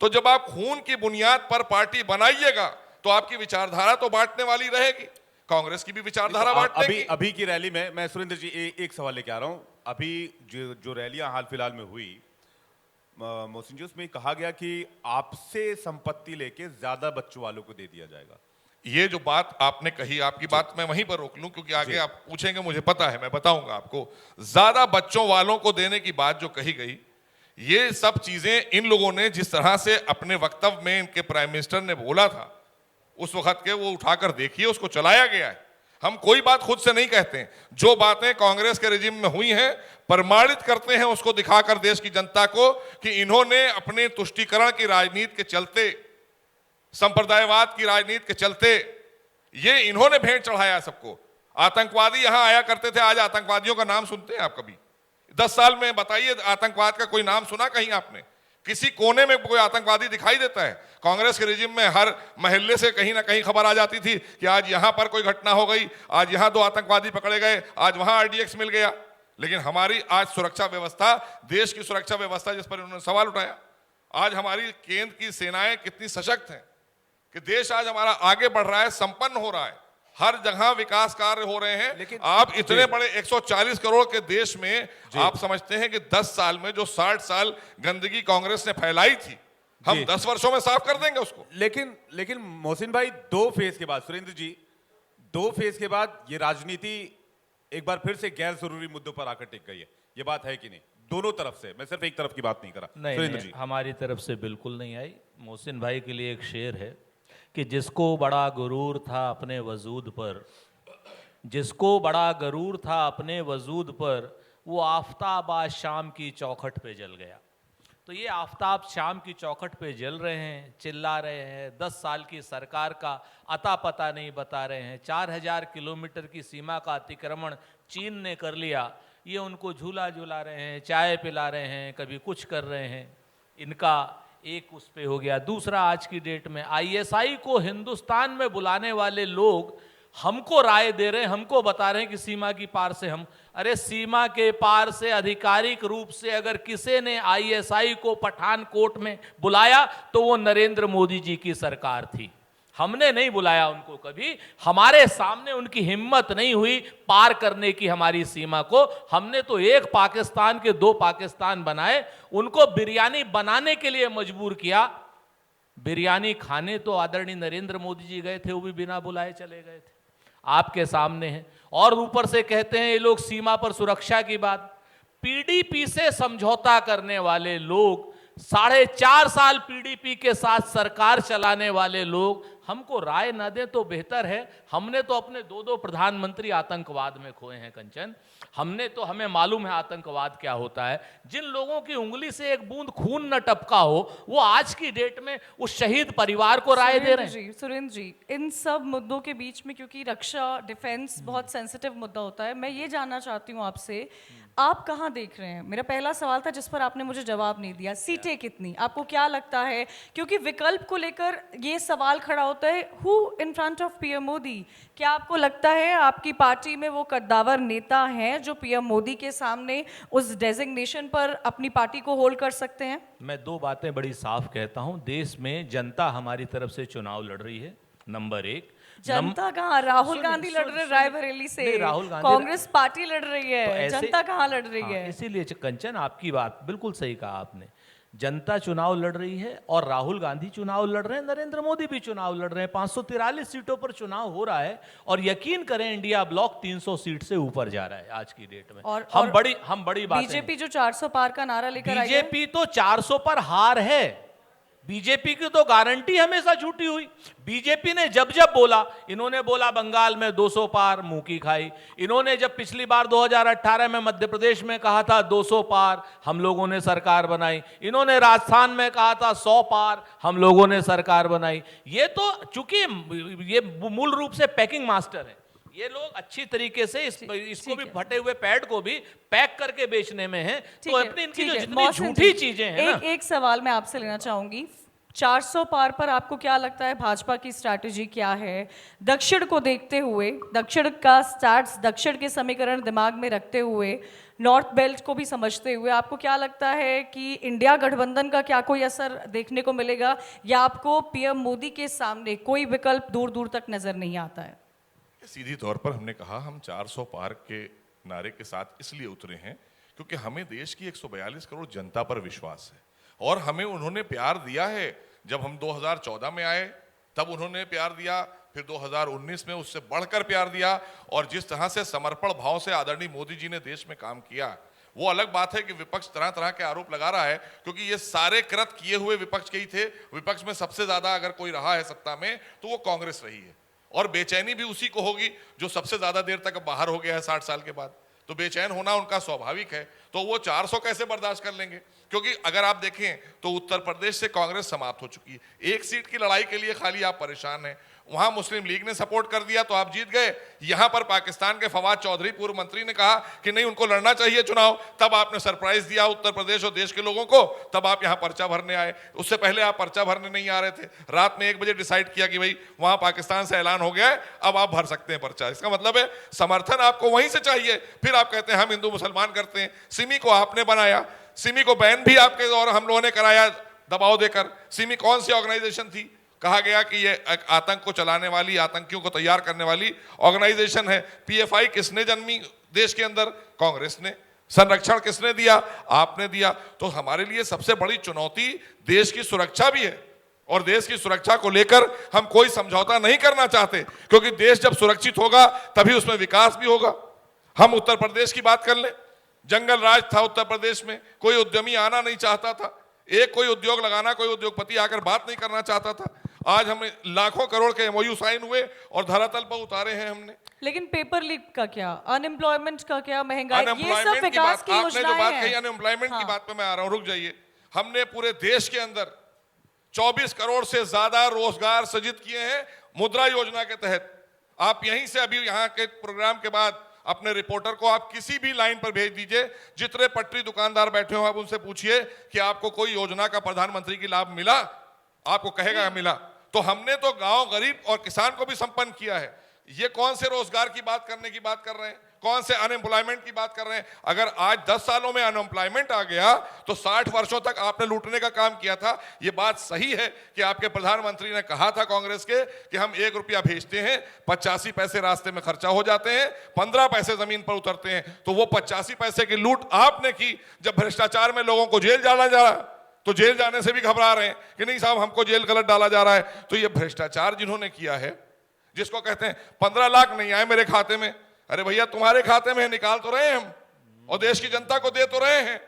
तो जब आप खून की बुनियाद पर पार्टी बनाइएगा तो आपकी विचारधारा तो बांटने वाली रहेगी। कांग्रेस की भी विचारधारा बांटने अभी की रैली में मैं सुरेंद्र जी एक सवाल लेके आ रहा हूं। अभी जो रैलियां हाल फिलहाल में हुई, मोहसिन जी, उसमें कहा गया कि आपसे संपत्ति लेके ज्यादा बच्चों वालों को दे दिया जाएगा। ये जो बात आपने कही, आपकी बात मैं वहीं पर रोक लूं क्योंकि आगे आप पूछेंगे, मुझे पता है, मैं बताऊंगा आपको। ज्यादा बच्चों वालों को देने की बात जो कही गई, ये सब चीजें इन लोगों ने जिस तरह से अपने वक्तव्य में इनके प्राइम मिनिस्टर ने बोला था उस वक्त के, वो उठाकर देखिए, उसको चलाया गया है। हम कोई बात खुद से नहीं कहते हैं, जो बातें कांग्रेस के रिजिम में हुई हैं प्रमाणित करते हैं उसको दिखाकर देश की जनता को कि इन्होंने अपने तुष्टीकरण की राजनीति के चलते, संप्रदायवाद की राजनीति के चलते, ये इन्होंने भेंट चढ़ाया सबको। आतंकवादी यहां आया करते थे, आज आतंकवादियों का नाम सुनते हैं आप कभी? 10 साल में बताइए आतंकवाद का कोई नाम सुना कहीं आपने? किसी कोने में कोई आतंकवादी दिखाई देता है? कांग्रेस के रिजिम में हर महल्ले से कहीं ना कहीं खबर आ जाती थी कि आज यहां पर कोई घटना हो गई, आज यहां 2 आतंकवादी पकड़े गए, आज वहां आरडीएक्स मिल गया। लेकिन हमारी आज सुरक्षा व्यवस्था, देश की सुरक्षा व्यवस्था जिस पर उन्होंने सवाल उठाया, आज हमारी केंद्र की सेनाएं कितनी सशक्त हैं कि देश आज हमारा आगे बढ़ रहा है, संपन्न हो रहा है, हर जगह विकास कार्य हो रहे हैं। लेकिन आप इतने बड़े 140 करोड़ के देश में आप समझते हैं कि 10 साल में जो 60 साल गंदगी कांग्रेस ने फैलाई थी, हम 10 वर्षों में साफ कर देंगे उसको? लेकिन मोहसिन भाई, 2 फेज के बाद, सुरेंद्र जी, 2 फेज के बाद ये राजनीति एक बार फिर से गैर जरूरी मुद्दों पर आकर टिक गई है। ये बात है कि नहीं? दोनों तरफ से, मैं सिर्फ एक तरफ की बात नहीं कर रहा। सुरेंद्र जी, हमारी तरफ से बिल्कुल नहीं आई। मोहसिन भाई के लिए एक शेर है कि जिसको बड़ा गुरूर था अपने वजूद पर, जिसको बड़ा गरूर था अपने वजूद पर, वो आफताब आज शाम की चौखट पे जल गया। तो ये आफताब शाम की चौखट पे जल रहे हैं, चिल्ला रहे हैं, 10 साल की सरकार का अता पता नहीं बता रहे हैं, 4000 किलोमीटर की सीमा का अतिक्रमण चीन ने कर लिया, ये उनको झूला झूला रहे हैं, चाय पिला रहे हैं, कभी कुछ कर रहे हैं। इनका एक उस पे हो गया। दूसरा, आज की डेट में आईएसआई को हिंदुस्तान में बुलाने वाले लोग हमको राय दे रहे हैं, हमको बता रहे हैं कि सीमा की पार से हम, अरे सीमा के पार से आधिकारिक रूप से अगर किसी ने आईएसआई को पठानकोट में बुलाया तो वो नरेंद्र मोदी जी की सरकार थी। हमने नहीं बुलाया उनको कभी, हमारे सामने उनकी हिम्मत नहीं हुई पार करने की हमारी सीमा को। हमने तो एक पाकिस्तान के 2 पाकिस्तान बनाए, उनको बिरयानी बनाने के लिए मजबूर किया। बिरयानी खाने तो आदरणीय नरेंद्र मोदी जी गए थे, वो भी बिना बुलाए चले गए थे, आपके सामने है। और ऊपर से कहते हैं ये लोग सीमा पर सुरक्षा की बात। पीडीपी से समझौता करने वाले लोग 4.5 साल पीडीपी के साथ सरकार चलाने वाले लोग हमको राय न दें तो बेहतर है। हमने तो अपने 2 प्रधानमंत्री आतंकवाद में खोए हैं कंचन। हमें मालूम है आतंकवाद क्या होता है। जिन लोगों की उंगली से एक बूंद खून न टपका हो, वो आज की डेट में उस शहीद परिवार को राय दे रहे हैं। सुरेंद्र जी, इन सब मुद्दों के बीच में, क्योंकि रक्षा डिफेंस बहुत सेंसिटिव मुद्दा होता है, मैं ये जानना चाहती हूँ आपसे, आप कहाँ देख रहे हैं? मेरा पहला सवाल था जिस पर आपने मुझे जवाब नहीं दिया, सीटें कितनी, आपको क्या लगता है? क्योंकि विकल्प को लेकर ये सवाल खड़ा होता है, who in front of PM Modi. क्या आपको लगता है आपकी पार्टी में वो कद्दावर नेता हैं जो पीएम मोदी के सामने उस डेजिग्नेशन पर अपनी पार्टी को होल्ड कर सकते हैं? मैं 2 बातें बड़ी साफ कहता हूं। देश में जनता हमारी तरफ से चुनाव लड़ रही है, नंबर 1। जनता कहाँ? राहुल गांधी लड़ रहे रायबरेली से, राहुल गांधी, कांग्रेस पार्टी लड़ रही है, तो जनता कहाँ लड़ रही है? इसीलिए कंचन, आपकी बात बिल्कुल सही कहा आपने। जनता चुनाव लड़ रही है और राहुल गांधी चुनाव लड़ रहे हैं, नरेंद्र मोदी भी चुनाव लड़ रहे हैं। 543 सीटों पर चुनाव हो रहा है और यकीन करें इंडिया ब्लॉक 300 सीट से ऊपर जा रहा है आज की डेट में। हम बड़ी बात, बीजेपी जो 400 पार का नारा लेकर आई है, बीजेपी तो 400 पर हार है। बीजेपी की तो गारंटी हमेशा झूठी हुई। बीजेपी ने जब बोला, इन्होंने बोला बंगाल में 200 पार, मुंह की खाई। इन्होंने जब पिछली बार 2018 में मध्य प्रदेश में कहा था 200 पार, हम लोगों ने सरकार बनाई। इन्होंने राजस्थान में कहा था 100 पार, हम लोगों ने सरकार बनाई। ये तो चूंकि ये मूल रूप से पैकिंग मास्टर है, ये लोग अच्छी तरीके से इसको भी, फटे हुए पैड को भी पैक करके बेचने में हैं। तो अपनी इनकी जो जितनी झूठी चीजें हैं ना, एक सवाल मैं आपसे लेना चाहूंगी, 400 पार पर आपको क्या लगता है भाजपा की स्ट्रैटेजी क्या है? दक्षिण को देखते हुए, दक्षिण का स्टैट्स, दक्षिण के समीकरण दिमाग में रखते हुए, नॉर्थ बेल्ट को भी समझते हुए, आपको क्या लगता है कि इंडिया गठबंधन का क्या कोई असर देखने को मिलेगा, या आपको पीएम मोदी के सामने कोई विकल्प दूर दूर तक नजर नहीं आता है? सीधी तौर पर हमने कहा हम 400 पार के नारे के साथ इसलिए उतरे हैं क्योंकि हमें देश की 142 करोड़ जनता पर विश्वास है और हमें उन्होंने प्यार दिया है। जब हम 2014 में आए तब उन्होंने प्यार दिया, फिर 2019 में उससे बढ़कर प्यार दिया, और जिस तरह से समर्पण भाव से आदरणीय मोदी जी ने देश में काम किया, वो अलग बात है कि विपक्ष तरह तरह के आरोप लगा रहा है, क्योंकि ये सारे कृत किए हुए विपक्ष के ही थे। विपक्ष में सबसे ज्यादा अगर कोई रहा है सत्ता में तो वो कांग्रेस रही है, और बेचैनी भी उसी को होगी जो सबसे ज्यादा देर तक बाहर हो गया है 60 साल के बाद। तो बेचैन होना उनका स्वाभाविक है। तो वो 400 कैसे बर्दाश्त कर लेंगे? क्योंकि अगर आप देखें तो उत्तर प्रदेश से कांग्रेस समाप्त हो चुकी है। 1 सीट की लड़ाई के लिए खाली आप परेशान हैं। वहां मुस्लिम लीग ने सपोर्ट कर दिया तो आप जीत गए। यहां पर पाकिस्तान के फवाद चौधरी पूर्व मंत्री ने कहा कि नहीं, उनको लड़ना चाहिए चुनाव, तब आपने सरप्राइज दिया उत्तर प्रदेश और देश के लोगों को, तब आप यहां पर्चा भरने आए। उससे पहले आप पर्चा भरने नहीं आ रहे थे। रात में 1 बजे डिसाइड किया कि भाई वहां पाकिस्तान से ऐलान हो गया है, अब आप भर सकते हैं पर्चा। इसका मतलब है समर्थन आपको वहीं से चाहिए। फिर आप कहते हैं हम हिंदू मुसलमान करते हैं। सिमी को आपने बनाया, सिमी को बैन भी आपके और हम लोगों ने कराया दबाव देकर। सिमी कौन सी ऑर्गेनाइजेशन थी? कहा गया कि ये आतंक को चलाने वाली, आतंकियों को तैयार करने वाली ऑर्गेनाइजेशन है। पीएफआई किसने जन्मी देश के अंदर? कांग्रेस ने। संरक्षण किसने दिया? आपने दिया। तो हमारे लिए सबसे बड़ी चुनौती देश की सुरक्षा भी है, और देश की सुरक्षा को लेकर हम कोई समझौता नहीं करना चाहते, क्योंकि देश जब सुरक्षित होगा तभी उसमें विकास भी होगा। हम उत्तर प्रदेश की बात कर लें, जंगल राज था उत्तर प्रदेश में, कोई उद्यमी आना नहीं चाहता था, एक कोई उद्योग लगाना, कोई उद्योगपति आकर बात नहीं करना चाहता था। आज हमें लाखों करोड़ के एमओयू साइन हुए और धरातल पर उतारे हैं हमने। लेकिन पेपर लीक का क्या, अनएम्प्लॉयमेंट का क्या, महंगाई, ये सब अनएम्प्लॉयमेंट की विकास बात, की आपने जो बात कही योजनाएं अनएम्प्लॉयमेंट की बात पे मैं आ रहा हूं, रुक जाइए। हमने पूरे देश के अंदर 24 करोड़ से ज्यादा रोजगार सृजित किए हैं मुद्रा योजना के तहत। आप यहीं से अभी यहाँ के प्रोग्राम के बाद अपने रिपोर्टर को आप किसी भी लाइन पर भेज दीजिए, जितने पटरी दुकानदार बैठे हो आप उनसे पूछिए कि आपको कोई योजना का प्रधानमंत्री की लाभ मिला, आपको कहेगा मिला। तो हमने तो गांव, गरीब और किसान को भी संपन्न किया है। ये कौन से रोजगार की बात करने की बात कर रहे हैं? कौन से अनएम्प्लॉयमेंट की बात कर रहे हैं? अगर आज 10 सालों में अनएम्प्लॉयमेंट आ गया तो 60 वर्षों तक आपने लूटने का काम किया था। ये बात सही है कि आपके प्रधानमंत्री ने कहा था कांग्रेस के कि हम 1 रुपया भेजते हैं, 85 पैसे रास्ते में खर्चा हो जाते हैं, 15 पैसे जमीन पर उतरते हैं। तो वो 85 पैसे की लूट आपने की। जब भ्रष्टाचार में लोगों को जेल डाला जा रहा तो जेल जाने से भी घबरा रहे हैं कि नहीं साहब हमको जेल गलत डाला जा रहा है। तो ये भ्रष्टाचार जिन्होंने किया है, जिसको कहते हैं 15 लाख नहीं आए मेरे खाते में, अरे भैया तुम्हारे खाते में निकाल तो रहे हैं हम और देश की जनता को दे तो रहे हैं।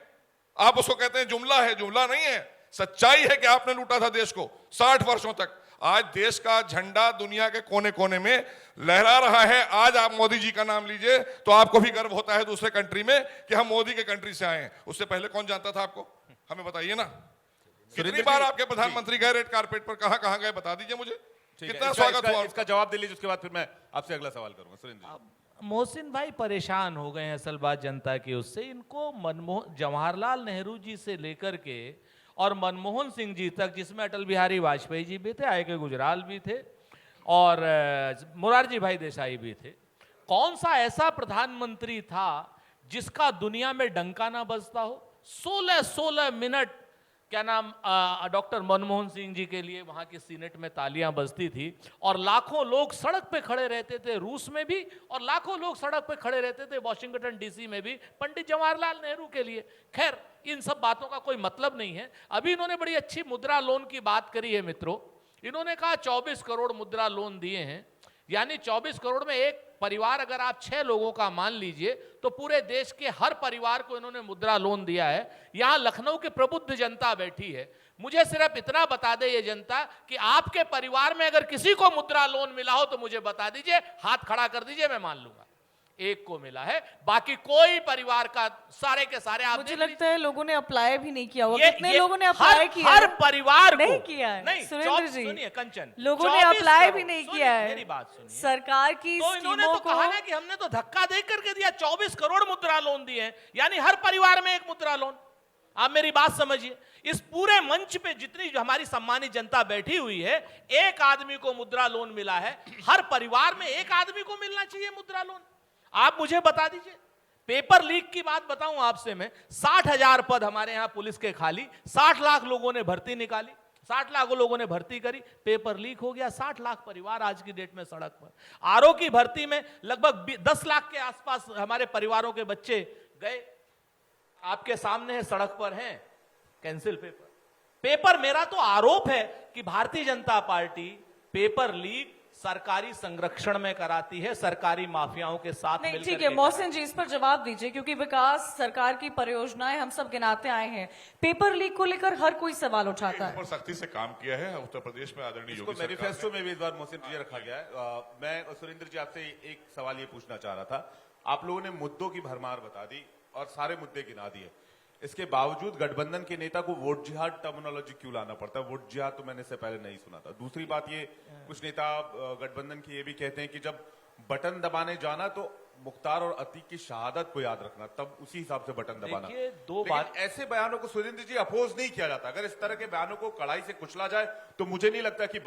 आप उसको कहते हैं जुमला है, जुमला नहीं है। सच्चाई है कि आपने लूटा था देश को 60 वर्षों तक। आज देश का झंडा दुनिया के कोने कोने में लहरा रहा है। आज आप मोदी जी का नाम लीजिए तो आपको भी गर्व होता है दूसरे कंट्री में कि हम मोदी के कंट्री से आए हैं। उससे पहले कौन जानता था आपको? हमें बताइए ना। कितनी बार आपके प्रधानमंत्री गए रेड कारपेट पर? कहां गए बता दीजिए मुझे। कितना स्वागत हुआ? इसका जवाब दे लीजिए, उसके बाद फिर मैं आपसे अगला सवाल करूंगा। सुरेंद्र जी, मोहसिन भाई परेशान हो गए हैं असल बात जनता की उससे। इनको जवाहरलाल नेहरू जी से लेकर के और मनमोहन सिंह जी तक, जिसमें अटल बिहारी वाजपेयी जी भी थे, आई.के. गुजराल भी थे और मोरारजी भाई देसाई भी थे, कौन सा ऐसा प्रधानमंत्री था जिसका दुनिया में डंका ना बजता हो? 16 मिनट क्या नाम डॉक्टर मनमोहन सिंह जी के लिए वहां की सीनेट में तालियां बजती थी और लाखों लोग सड़क पे खड़े रहते थे रूस में भी, और लाखों लोग सड़क पे खड़े रहते थे वॉशिंगटन डीसी में भी पंडित जवाहरलाल नेहरू के लिए। खैर, इन सब बातों का कोई मतलब नहीं है। अभी इन्होंने बड़ी अच्छी मुद्रा लोन की बात करी है मित्रों। इन्होंने कहा 24 करोड़ मुद्रा लोन दिए हैं, यानी 24 करोड़ में एक परिवार अगर आप 6 लोगों का मान लीजिए तो पूरे देश के हर परिवार को इन्होंने मुद्रा लोन दिया है। यहां लखनऊ की प्रबुद्ध जनता बैठी है। मुझे सिर्फ इतना बता दे ये जनता कि आपके परिवार में अगर किसी को मुद्रा लोन मिला हो तो मुझे बता दीजिए, हाथ खड़ा कर दीजिए, मैं मान लूंगा। एक को मिला है, बाकी कोई परिवार का सारे के सारे आप मुझे देख लगता है लोगों ने अप्लाई भी नहीं किया होगा। ये- कितने ये लोगों ने अप्लाई किया हर है? परिवार को नहीं किया है। नहीं, सुरेंद्र जी, सुनिए कंचन, लोगों ने 24 अप्लाई भी करोड़, नहीं सुनिए, किया है। मेरी बात सुनिए। सरकार की तो इन्होंने तो स्कीमों कहा को ना कि हमने तो धक्का दे करके दिया, 24 करोड़ मुद्रा लोन दिए हैं, यानी हर परिवार में एक मुद्रा लोन। आप मेरी बात समझिए, इस पूरे मंच पे जितनी हमारी सम्मानित जनता बैठी हुई है, एक आदमी को मुद्रा लोन मिला है। हर परिवार में एक आदमी को मिलना चाहिए मुद्रा लोन। आप मुझे बता दीजिए, पेपर लीक की बात बताऊं आपसे मैं, 60,000 पद हमारे यहां पुलिस के खाली, 60 लाख लोगों ने भर्ती निकाली, 60 लाख लोगों ने भर्ती करी, पेपर लीक हो गया, 60 लाख परिवार आज की डेट में सड़क पर। आरओ की भर्ती में लगभग 10 लाख के आसपास हमारे परिवारों के बच्चे गए, आपके सामने है, सड़क पर हैं, कैंसिल पेपर। मेरा तो आरोप है कि Bharatiya Janata party paper leak सरकारी संरक्षण में कराती है, सरकारी माफियाओं के साथ नहीं, मिलकर ठीक है के मोहसिन जी, इस पर जवाब दीजिए, क्योंकि विकास सरकार की परियोजनाएं हम सब गिनाते आए हैं। पेपर लीक को लेकर हर कोई सवाल उठाता है। और सख्ती से काम किया है उत्तर प्रदेश में आदरणीय इसको योगी सरकार ने। मैनिफेस्टो में भी इस बार मोहसिन जी रखा गया है। मैं सुरेंद्र जी आपसे एक सवाल ये पूछना चाह रहा था। आप लोगों ने मुद्दों की भरमार बता दी और सारे मुद्दे गिना दिए, इसके बावजूद गठबंधन के नेता को वोट जिहाद टर्मिनोलॉजी क्यों लाना पड़ता है? वोट जिहाद तो मैंने इससे पहले नहीं सुना था। दूसरी बात, ये कुछ नेता गठबंधन की ये भी कहते हैं कि जब बटन दबाने जाना तो मुख्तार और अतीक की शहादत को याद रखना, तब उसी हिसाब से बटन दबाना। देखिए, दो लेकिन बात- ऐसे बयानों को सुरेंद्र जी अपोज नहीं किया जाता। अगर इस तरह के बयानों को कड़ाई से कुचला जाए तो मुझे नहीं लगता कि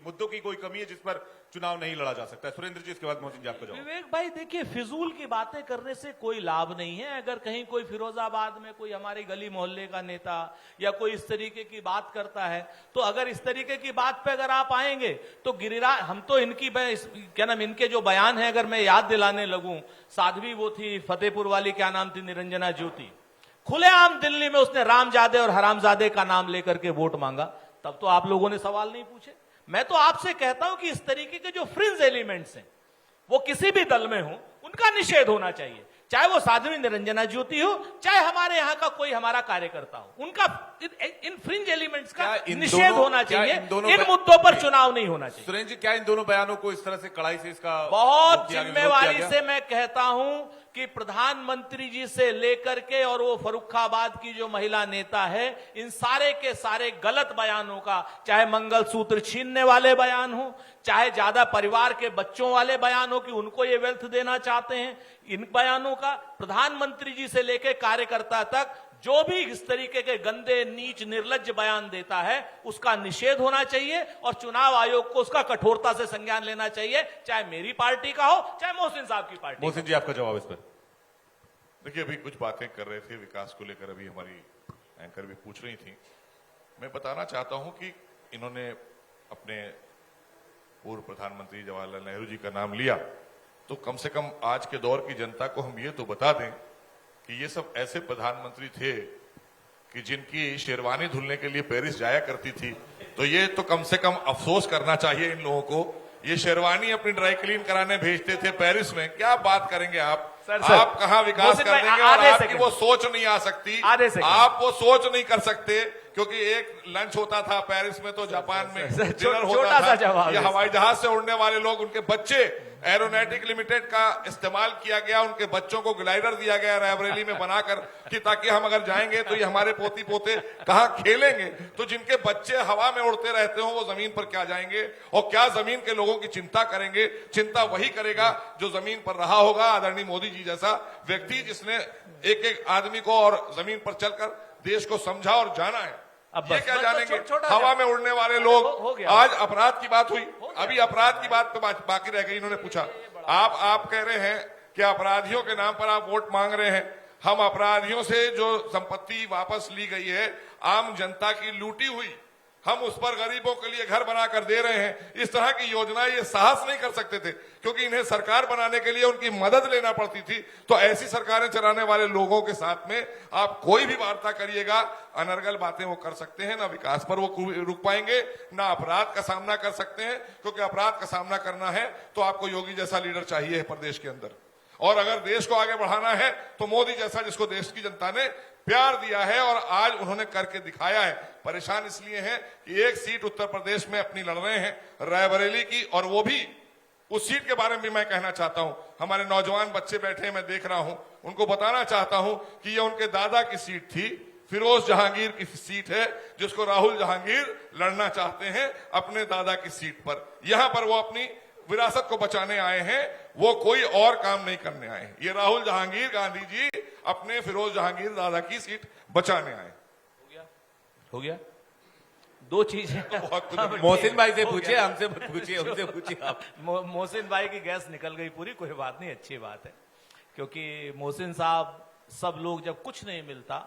मुद्दों की कोई कमी है जिस पर चुनाव नहीं लड़ा जा सकता है। सुरेंद्र जी, इसके बाद मोहसिन जी आपको जवाब। विवेक भाई देखिए, फिजूल की बातें करने से कोई लाभ नहीं है। अगर कहीं कोई फिरोजाबाद में कोई हमारे गली मोहल्ले का नेता या कोई इस तरीके की बात करता है, तो अगर इस तरीके की बात पे अगर आप आएंगे तो गिरिराज, हम तो इनकी क्या नाम, इनके जो बयान है अगर मैं याद दिलाने लगूं, साध्वी वो थी फतेहपुर वाली, क्या नाम थी, निरंजना ज्योति, खुलेआम दिल्ली में उसने रामजादे और हरामजादे का नाम लेकर के वोट मांगा, तब तो आप लोगों ने सवाल नहीं पूछे। मैं तो आपसे कहता हूं कि इस तरीके के जो फ्रिंज एलिमेंट्स हैं वो किसी भी दल में हो, उनका निषेध होना चाहिए, चाहे वो साध्वी निरंजना ज्योति हो, चाहे हमारे यहाँ का कोई हमारा कार्यकर्ता हो, उनका इन फ्रिंज एलिमेंट्स का निषेध होना चाहिए। इन मुद्दों पर चुनाव नहीं होना चाहिए। सुरेंद्र जी, क्या इन दोनों बयानों को इस तरह से कड़ाई से इसका बहुत विरोध किया जिम्मेवारी गया? से मैं कहता हूं कि प्रधानमंत्री जी से लेकर के और वो फर्रुखाबाद की जो महिला नेता है, इन सारे के सारे गलत बयानों का, चाहे मंगलसूत्र छीनने वाले बयान हो, चाहे ज्यादा परिवार के बच्चों वाले बयान हो कि उनको ये वेल्थ देना चाहते हैं, इन बयानों का प्रधानमंत्री जी से लेकर कार्यकर्ता तक जो भी इस तरीके के गंदे, नीच, निर्लज्ज बयान देता है उसका निषेध होना चाहिए और चुनाव आयोग को उसका कठोरता से संज्ञान लेना चाहिए, चाहे मेरी पार्टी का हो, चाहे मोहसिन साहब की पार्टी। मोहसिन जी, आपका जवाब इस पर। देखिए, अभी कुछ बातें कर रहे थे विकास को लेकर, अभी हमारी एंकर भी पूछ रही थी। मैं बताना चाहता हूं कि इन्होंने अपने पूर्व प्रधानमंत्री जवाहरलाल नेहरू जी का नाम लिया, तो कम से कम आज के दौर की जनता को हम ये तो बता दें कि ये सब ऐसे प्रधानमंत्री थे कि जिनकी शेरवानी धुलने के लिए पेरिस जाया करती थी। तो ये तो कम से कम अफसोस करना चाहिए इन लोगों को। ये शेरवानी अपनी ड्राई क्लीन कराने भेजते थे पेरिस में, क्या बात करेंगे आप? सर, आप कहां विकास मोहसिन कर भाई, देंगे? और आधे आपकी सेकंड। वो सोच नहीं आ सकती, आधे सेकंड। आप वो सोच नहीं कर सकते क्योंकि एक लंच होता था पेरिस में तो जापान में सर, डिनर छोटा होता सा था। जवाब ये है। हवाई जहाज से उड़ने वाले लोग, उनके बच्चे, एरोनॉटिक लिमिटेड का इस्तेमाल किया गया, उनके बच्चों को ग्लाइडर दिया गया रायबरेली में बनाकर कि ताकि हम अगर जाएंगे तो ये हमारे पोती पोते कहाँ खेलेंगे। तो जिनके बच्चे हवा में उड़ते रहते हो वो जमीन पर क्या जाएंगे और क्या जमीन के लोगों की चिंता करेंगे। चिंता वही करेगा जो जमीन पर रहा होगा, आदरणीय मोदी जी जैसा व्यक्ति जिसने एक एक आदमी को और जमीन पर चलकर देश को समझा और जाना है। अब ये बस- क्या बस जानेंगे छोटा हवा में उड़ने वाले लोग। हो गया। आज अपराध की बात हुई, अभी अपराध की बात पे बाकी रह गई। इन्होंने पूछा आप कह रहे हैं कि अपराधियों के नाम पर आप वोट मांग रहे हैं। हम अपराधियों से जो संपत्ति वापस ली गई है, आम जनता की लूटी हुई, हम उस पर गरीबों के लिए घर बनाकर दे रहे हैं। इस तरह की योजनाएं ये साहस नहीं कर सकते थे क्योंकि इन्हें सरकार बनाने के लिए उनकी मदद लेना पड़ती थी। तो ऐसी सरकारें चलाने वाले लोगों के साथ में आप कोई भी वार्ता करिएगा, अनर्गल बातें वो कर सकते हैं, ना विकास पर वो रुक पाएंगे, ना अपराध का सामना कर सकते हैं। क्योंकि अपराध का सामना करना है तो आपको योगी जैसा लीडर चाहिए है प्रदेश के अंदर, और अगर देश को आगे बढ़ाना है तो मोदी जैसा जिसको देश की जनता ने प्यार दिया है और आज उन्होंने करके दिखाया है। परेशान इसलिए हैं कि एक सीट उत्तर प्रदेश में अपनी लड़ रहे हैं रायबरेली की, और वो भी उस सीट के बारे में भी मैं कहना चाहता हूं। हमारे नौजवान बच्चे बैठे मैं देख रहा हूं, उनको बताना चाहता हूं कि ये उनके दादा की सीट थी, फिरोज जहांगीर की सीट है, जिसको राहुल जहांगीर लड़ना चाहते हैं अपने दादा की सीट पर। यहां पर वो अपनी विरासत को बचाने आए हैं, वो कोई और काम नहीं करने आए हैं। ये राहुल जहांगीर गांधी जी अपने फिरोज जहांगीर दादा की सीट बचाने आए। हो गया। दो चीजें बहुत कुछ मोहसिन भाई से पूछिए, हमसे मत पूछिए, उनसे पूछिए आप। मोहसिन भाई की गैस निकल गई पूरी, कोई बात नहीं, अच्छी बात है। क्योंकि मोहसिन साहब, सब लोग जब कुछ नहीं मिलता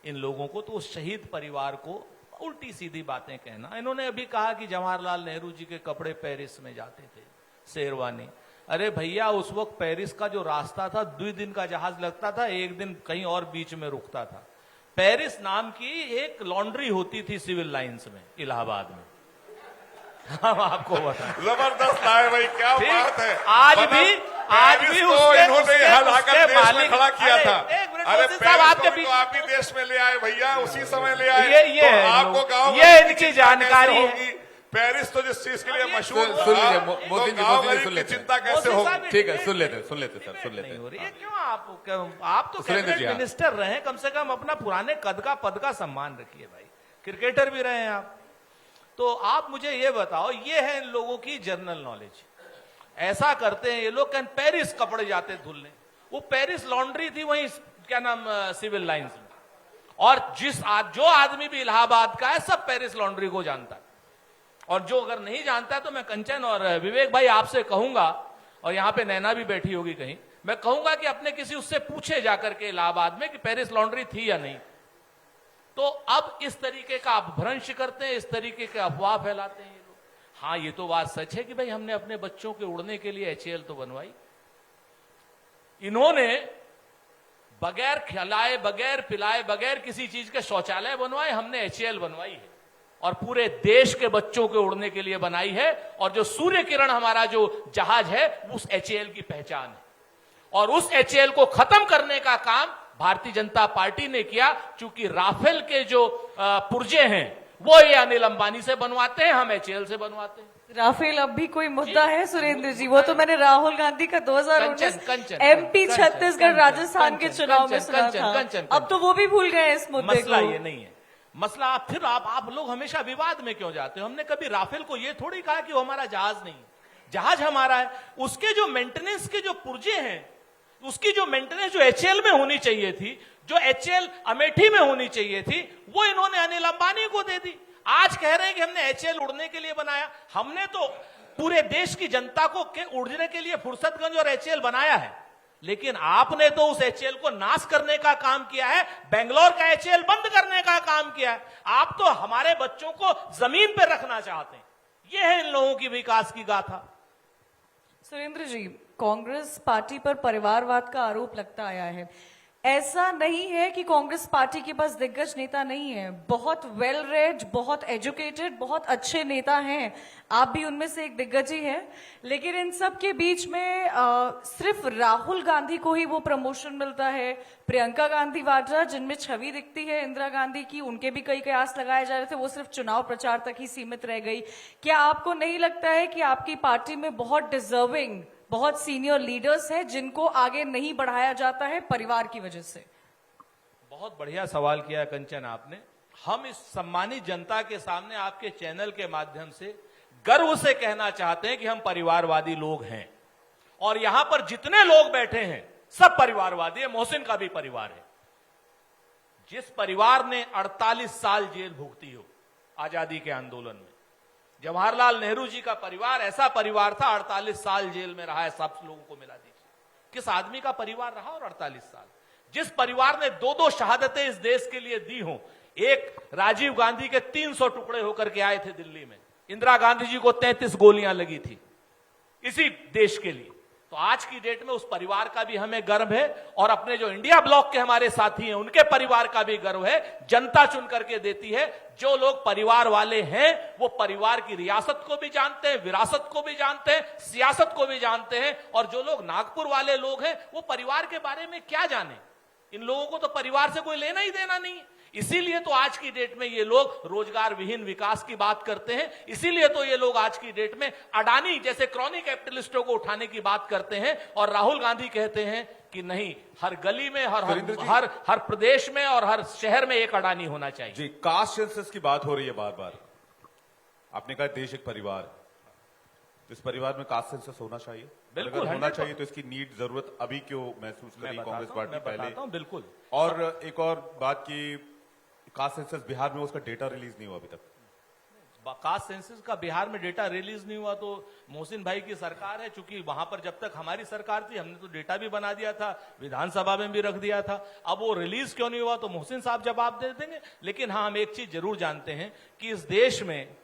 इन लोगों को तो उस शहीद परिवार को उल्टी सीधी बातें कहना। इन्होंने अभी कहा कि जवाहरलाल नेहरू जी के कपड़े पेरिस में जाते थे, शेरवानी। अरे भैया, उस वक्त पेरिस का जो रास्ता था 2 दिन का जहाज लगता था, 1 दिन कहीं और बीच में रुकता था। पेरिस नाम की एक लॉन्ड्री होती थी सिविल लाइंस में, इलाहाबाद में। हम आपको बता, जबरदस्त आए भाई, क्या ठीक? बात है। आज मतलब भी पेरिस को उसके- इन्होंने उसके- यहाँ लाकर उसके देश में मालिक- खड़ा किया अरे, था। एक मिनट, अरे मोदी साहब, आपके पेरिस को भी बीच- तो आप ही देश में ले आए भैया, उसी समय ले आए। ये तो है आपको लोग- गाँव ये गरीब की इनकी चिंता जानकारी कैसे है। होगी? पेरिस तो जिस चीज के लिए मशहूर सुन था, लीजिए, तो मोदी जी, गाँव मोदी जी, गरीब सुन की लेते हैं। चिंता कैसे मोदी होगी? साहब, ठीक है, सुन लेते सर, सुन लेते नहीं हो रही सर। है। क्यों आप तो सुरेंद्र जी, कैबिनेट हाँ। मिनिस्टर रहे, कम से कम अपना पुराने कद का पद का सम्मान रखिए भाई। क्रिकेटर भी रहे हैं आप, तो आप मुझे ये बताओ, ये है इन लोगों की जनरल नॉलेज। ऐसा करते हैं ये लोग, कहते पेरिस कपड़े जाते धुलने, वो पेरिस लॉन्ड्री थी वहीं क्या नाम सिविल लाइंस में। और जो आदमी भी इलाहाबाद का है सब पेरिस लॉन्ड्री को जानता है। और जो अगर नहीं जानता है तो मैं कंचन और विवेक भाई आपसे कहूंगा, और यहां पे नैना भी बैठी होगी कहीं, मैं कहूंगा कि अपने किसी उससे पूछे जाकर के इलाहाबाद में कि पेरिस लॉन्ड्री थी या नहीं। तो अब इस तरीके का अपभ्रंश करते हैं, इस तरीके के अफवाह फैलाते हैं ये लोग। हाँ, ये तो बात सच है कि भाई हमने अपने बच्चों के उड़ने के लिए HAL तो बनवाई। इन्होंने बगैर खिलाए, बगैर पिलाए, बगैर किसी चीज के शौचालय बनवाए, हमने HAL बनवाई है और पूरे देश के बच्चों के उड़ने के लिए बनाई है। और जो सूर्य किरण हमारा जो जहाज है उस HAL की पहचान है, और उस HAL को खत्म करने का काम भारतीय जनता पार्टी ने किया। चूंकि राफेल के जो पुर्जे हैं वो ये अनिल अंबानी से बनवाते हैं, हम HAL से बनवाते हैं। राफेल अब भी कोई मुद्दा है सुरेंद्र जी? वो तो मैंने राहुल गांधी का 2019 MP छत्तीसगढ़ राजस्थान के चुनाव में सुना था। अब तो वो भी भूल गए इस मुद्दे मसला को। ये नहीं है। मसला आप लोग हमेशा विवाद में क्यों जाते हो? हमने कभी राफेल को ये थोड़ी कहा कि वो हमारा जहाज नहीं है, जहाज हमारा है। उसके जो मेंटेनेंस के जो पुर्जे हैं, उसकी जो मेंटेनेंस जो HAL में होनी चाहिए थी, जो HAL अमेठी में होनी चाहिए थी, वो इन्होंने अनिल अंबानी को दे दी। आज कह रहे हैं कि हमने HAL उड़ने के लिए बनाया। हमने तो पूरे देश की जनता को उड़ने के लिए फुर्सतगंज और HAL बनाया है, लेकिन आपने तो उस HAL को नाश करने का काम किया है, बेंगलोर का HAL बंद करने का काम किया है। आप तो हमारे बच्चों को जमीन पर रखना चाहते हैं। यह है इन लोगों की विकास की गाथा। सुरेंद्र जी, कांग्रेस पार्टी पर परिवारवाद का आरोप लगता आया है। ऐसा नहीं है कि कांग्रेस पार्टी के पास दिग्गज नेता नहीं है। बहुत वेल रेड, बहुत एजुकेटेड, बहुत अच्छे नेता हैं। आप भी उनमें से एक दिग्गज ही हैं। लेकिन इन सब के बीच में सिर्फ राहुल गांधी को ही वो प्रमोशन मिलता है। प्रियंका गांधी वाड्रा, जिनमें छवि दिखती है इंदिरा गांधी की, उनके भी कई कयास लगाए जा रहे थे, वो सिर्फ चुनाव प्रचार तक ही सीमित रह गई। क्या आपको नहीं लगता है कि आपकी पार्टी में बहुत डिजर्विंग, बहुत सीनियर लीडर्स हैं जिनको आगे नहीं बढ़ाया जाता है परिवार की वजह से? बहुत बढ़िया सवाल किया कंचन आपने। हम इस सम्मानित जनता के सामने आपके चैनल के माध्यम से गर्व से कहना चाहते हैं कि हम परिवारवादी लोग हैं, और यहां पर जितने लोग बैठे हैं सब परिवारवादी है। मोहसिन का भी परिवार है। जिस परिवार ने 48 साल जेल भुगती हो आजादी के आंदोलन में, जवाहरलाल नेहरू जी का परिवार ऐसा परिवार था, 48 साल जेल में रहा है। सब लोगों को मिला दीजिए किस आदमी का परिवार रहा और 48 साल। जिस परिवार ने 2-2 शहादतें इस देश के लिए दी हो, एक राजीव गांधी के 300 टुकड़े होकर के आए थे दिल्ली में, इंदिरा गांधी जी को 33 गोलियां लगी थी इसी देश के लिए। तो आज की डेट में उस परिवार का भी हमें गर्व है, और अपने जो इंडिया ब्लॉक के हमारे साथी हैं उनके परिवार का भी गर्व है। जनता चुन करके देती है। जो लोग परिवार वाले हैं वो परिवार की रियासत को भी जानते हैं, विरासत को भी जानते हैं, सियासत को भी जानते हैं। और जो लोग नागपुर वाले लोग हैं वो परिवार के बारे में क्या जाने। इन लोगों को तो परिवार से कोई लेना ही देना नहीं है। इसीलिए तो आज की डेट में ये लोग रोजगार विहीन विकास की बात करते हैं। इसीलिए तो ये लोग आज की डेट में अडानी जैसे क्रॉनिक कैपिटलिस्टों को उठाने की बात करते हैं। और राहुल गांधी कहते हैं कि नहीं, हर गली में, हर प्रदेश में और हर शहर में एक अडानी होना चाहिए। जी, कास्ट सेंसस की बात हो रही है बार बार। आपने कहा देश एक परिवार, तो इस परिवार में कास्ट सेंसस होना चाहिए। बिल्कुल, अगर होना चाहिए तो इसकी नीड, जरूरत अभी क्यों महसूस करी कांग्रेस पार्टी पहले? बिल्कुल। और एक और बात की, कास्ट सेंसस बिहार में उसका डेटा रिलीज नहीं हुआ अभी तक। कास्ट सेंसस का बिहार में डेटा रिलीज नहीं हुआ तो मोहसिन भाई की सरकार है। चूंकि वहां पर जब तक हमारी सरकार थी हमने तो डेटा भी बना दिया था, विधानसभा में भी रख दिया था। अब वो रिलीज क्यों नहीं हुआ तो मोहसिन साहब जवाब दे देंगे। लेकिन हाँ, हम एक चीज जरूर जानते हैं कि इस देश में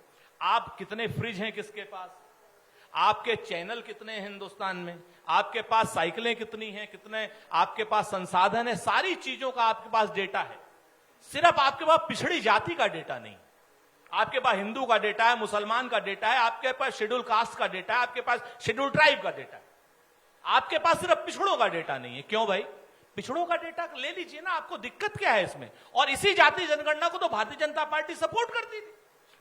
आप कितने फ्रिज हैं किसके पास, आपके चैनल कितने हैं हिंदुस्तान में, आपके पास साइकिलें कितनी हैं, कितने आपके पास संसाधन है, सारी चीजों का आपके पास डेटा है। सिर्फ आपके पास पिछड़ी जाति का डेटा नहीं, आपके पास हिंदू का डेटा है, मुसलमान का डेटा है, आपके पास शेड्यूल कास्ट का डेटा है, आपके पास शेड्यूल ट्राइब का डेटा है। आपके पास सिर्फ पिछड़ों का डेटा नहीं है। क्यों भाई? पिछड़ों का डेटा ले लीजिए ना, आपको दिक्कत क्या है इसमें? और इसी जाति जनगणना को तो भारतीय जनता पार्टी सपोर्ट करती थी।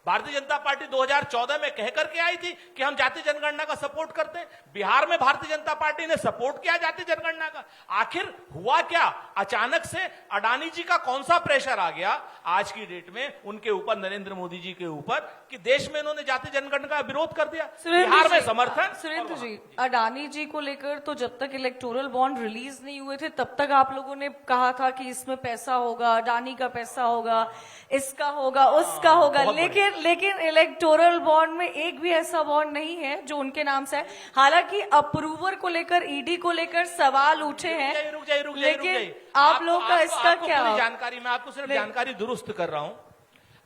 भारतीय जनता पार्टी 2014 में कह करके आई थी कि हम जाति जनगणना का सपोर्ट करते हैं। बिहार में भारतीय जनता पार्टी ने सपोर्ट किया जाति जनगणना का। आखिर हुआ क्या? अचानक से अडानी जी का कौन सा प्रेशर आ गया आज की डेट में उनके ऊपर, नरेंद्र मोदी जी के ऊपर, कि देश में इन्होंने जाति जनगणना का विरोध कर दिया। बिहार में समर्थन। सुरेंद्र जी, अडानी जी को लेकर तो जब तक इलेक्टोरल बॉन्ड रिलीज नहीं हुए थे तब तक आप लोगों ने कहा था कि इसमें पैसा होगा, अडानी का पैसा होगा, इसका होगा, उसका होगा। लेकिन इलेक्टोरल बॉन्ड में एक भी ऐसा बॉन्ड नहीं है जो उनके नाम से है। हालांकि अप्रूवर को लेकर, ईडी को लेकर सवाल उठे हैं। रुक जाइए। लेकिन आप लोग का इसका क्या? जानकारी, मैं आपको सिर्फ जानकारी दुरुस्त कर रहा हूं।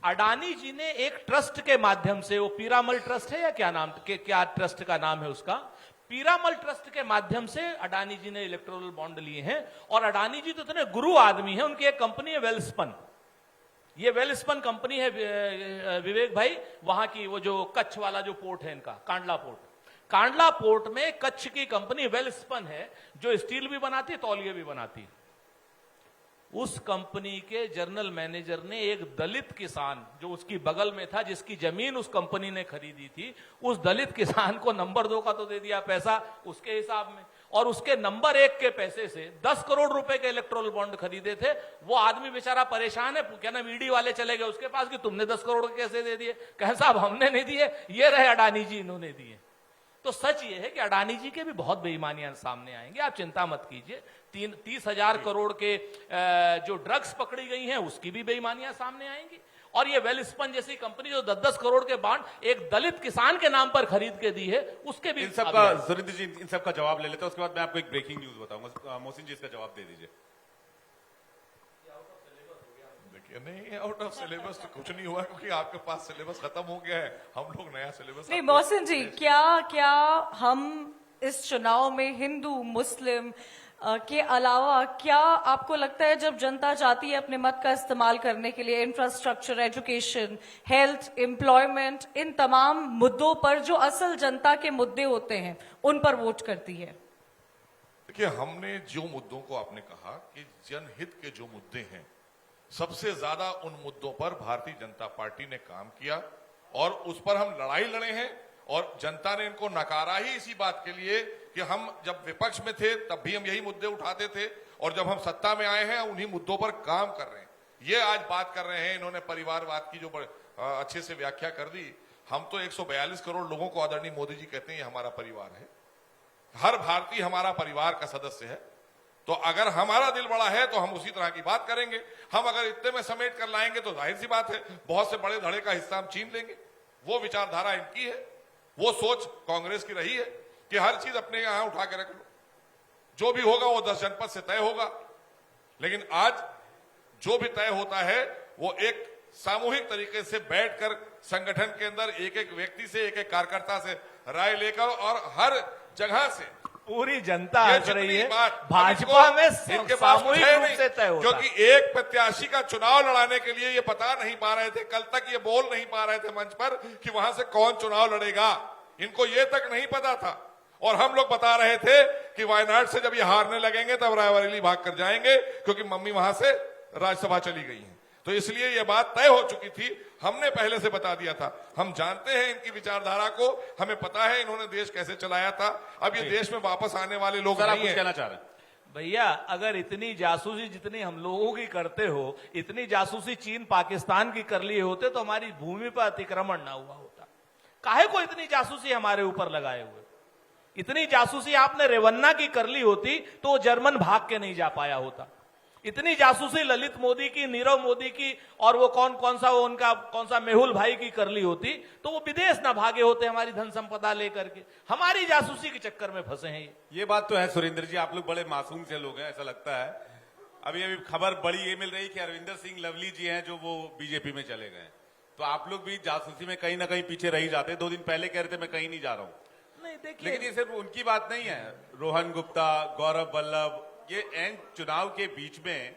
अडानी जी ने एक ट्रस्ट के माध्यम से, वो पीरामल ट्रस्ट है या क्या नाम, क्या ट्रस्ट का नाम है उसका, पीरामल ट्रस्ट के माध्यम से अडानी जी ने इलेक्टोरल बॉन्ड लिए हैं। और अडानी जी तो इतने गुरु आदमी हैं, उनकी एक कंपनी है वेलस्पन। ये वेलस्पन कंपनी है विवेक भाई, वहां की, वो जो कच्छ वाला जो पोर्ट है इनका, कांडला पोर्ट, कांडला पोर्ट में कच्छ की कंपनी वेलस्पन है जो स्टील भी बनाती है, तौलिए भी बनाती है। उस कंपनी के जनरल मैनेजर ने एक दलित किसान जो उसकी बगल में था, जिसकी जमीन उस कंपनी ने खरीदी थी, उस दलित किसान को नंबर 2 का तो दे दिया पैसा उसके हिसाब में, और उसके नंबर 1 के पैसे से 10 करोड़ रुपए के इलेक्टोरल बॉन्ड खरीदे थे। वो आदमी बेचारा परेशान है, क्या नाम, ईडी वाले चले गए उसके पास कि तुमने 10 करोड़ कैसे दे दिए? कहे साहब हमने नहीं दिए, ये रहे अडानी जी, इन्होंने दिए। तो सच ये है कि अडानी जी के भी बहुत बेईमानियां सामने आएंगे, आप चिंता मत कीजिए। 30,000 करोड़ के जो ड्रग्स पकड़ी गई हैं उसकी भी बेईमानियां सामने आएंगी। और ये वेलस्पन जैसी कंपनी जो 10-10 करोड़ के बॉन्ड एक दलित किसान के नाम पर खरीद के दी है, उसके भी इन सब का, सुरेंद्र जी इन सब का जवाब ले लेते हैं, उसके बाद मैं आपको एक ब्रेकिंग न्यूज बताऊंगा। मोहसिन जी इसका जवाब दे दीजिए। नहीं, आउट ऑफ सिलेबस तो कुछ नहीं हुआ, क्योंकि आपके पास सिलेबस खत्म हो गया है, हम लोग नया सिलेबस। नहीं मोहसिन जी, क्या हम इस चुनाव में हिंदू, मुस्लिम, के अलावा क्या आपको लगता है जब जनता चाहती है अपने मत का इस्तेमाल करने के लिए इंफ्रास्ट्रक्चर, एजुकेशन, हेल्थ, एम्प्लॉयमेंट, इन तमाम मुद्दों पर जो असल जनता के मुद्दे होते हैं उन पर वोट करती है? देखिए, हमने जो मुद्दों को आपने कहा कि जनहित के जो मुद्दे हैं, सबसे ज्यादा उन मुद्दों पर भारतीय जनता पार्टी ने काम किया और उस पर हम लड़ाई लड़े हैं और जनता ने इनको नकारा ही इसी बात के लिए कि हम जब विपक्ष में थे तब भी हम यही मुद्दे उठाते थे और जब हम सत्ता में आए हैं उन्हीं मुद्दों पर काम कर रहे हैं। ये आज बात कर रहे हैं, इन्होंने परिवारवाद की जो अच्छे से व्याख्या कर दी। हम तो 142 करोड़ लोगों को आदरणीय मोदी जी कहते हैं ये हमारा परिवार है, हर भारतीय हमारा परिवार का सदस्य है। तो अगर हमारा दिल बड़ा है तो हम उसी तरह की बात करेंगे। हम अगर इतने में समेट कर लाएंगे तो जाहिर सी बात है बहुत से बड़े धड़े का हिस्सा हम छीन लेंगे। वो विचारधारा इनकी है, वो सोच कांग्रेस की रही है कि हर चीज अपने यहां उठा के रख लो, जो भी होगा वो 10 जनपद से तय होगा। लेकिन आज जो भी तय होता है वो एक सामूहिक तरीके से बैठकर संगठन के अंदर एक एक व्यक्ति से, एक एक कार्यकर्ता से राय लेकर और हर जगह से पूरी जनता ये हंस रही जितनी है, बात भाजपा में इनके पास सामूहिक है रूप नहीं, से तय होता है। क्योंकि एक प्रत्याशी का चुनाव लड़ाने के लिए ये बता नहीं पा रहे थे, कल तक ये बोल नहीं पा रहे थे मंच पर कि वहां से कौन चुनाव लड़ेगा, इनको ये तक नहीं पता था। और हम लोग बता रहे थे कि वायनाड से जब ये हारने लगेंगे तब रायबरेली भाग कर जाएंगे क्योंकि मम्मी वहां से राज्यसभा चली गई है। तो इसलिए ये बात तय हो चुकी थी, हमने पहले से बता दिया था। हम जानते हैं इनकी विचारधारा को, हमें पता है इन्होंने देश कैसे चलाया था। अब ये देश में वापस आने वाले लोग सर आप नहीं कुछ है। कहना चाह रहे हैं? भैया, अगर इतनी जासूसी जितनी हम लोगों की करते हो, इतनी जासूसी चीन पाकिस्तान की कर लिए होते तो हमारी भूमि पर अतिक्रमण ना हुआ होता। काहे को इतनी जासूसी हमारे ऊपर लगाए हुए? इतनी जासूसी आपने रेवन्ना की कर ली होती तो वो जर्मन भाग के नहीं जा पाया होता। इतनी जासूसी ललित मोदी की, नीरव मोदी की और वो कौन सा मेहुल भाई की कर ली होती तो वो विदेश ना भागे होते हमारी धन संपदा लेकर के। हमारी जासूसी के चक्कर में फंसे हैं ये बात तो है सुरेंद्र जी, आप लोग बड़े मासूम से लोग हैं ऐसा लगता है। अभी खबर बड़ी ये मिल रही कि अरविंदर सिंह लवली जी हैं जो वो बीजेपी में चले गए। तो आप लोग भी जासूसी में कहीं ना कहीं पीछे रह जाते। 2 दिन पहले कह रहे थे मैं कहीं नहीं जा रहा हूं। नहीं, देखिए, लेकिन ये सिर्फ उनकी बात नहीं है। रोहन गुप्ता, गौरव वल्लभ, ये एंड चुनाव के बीच में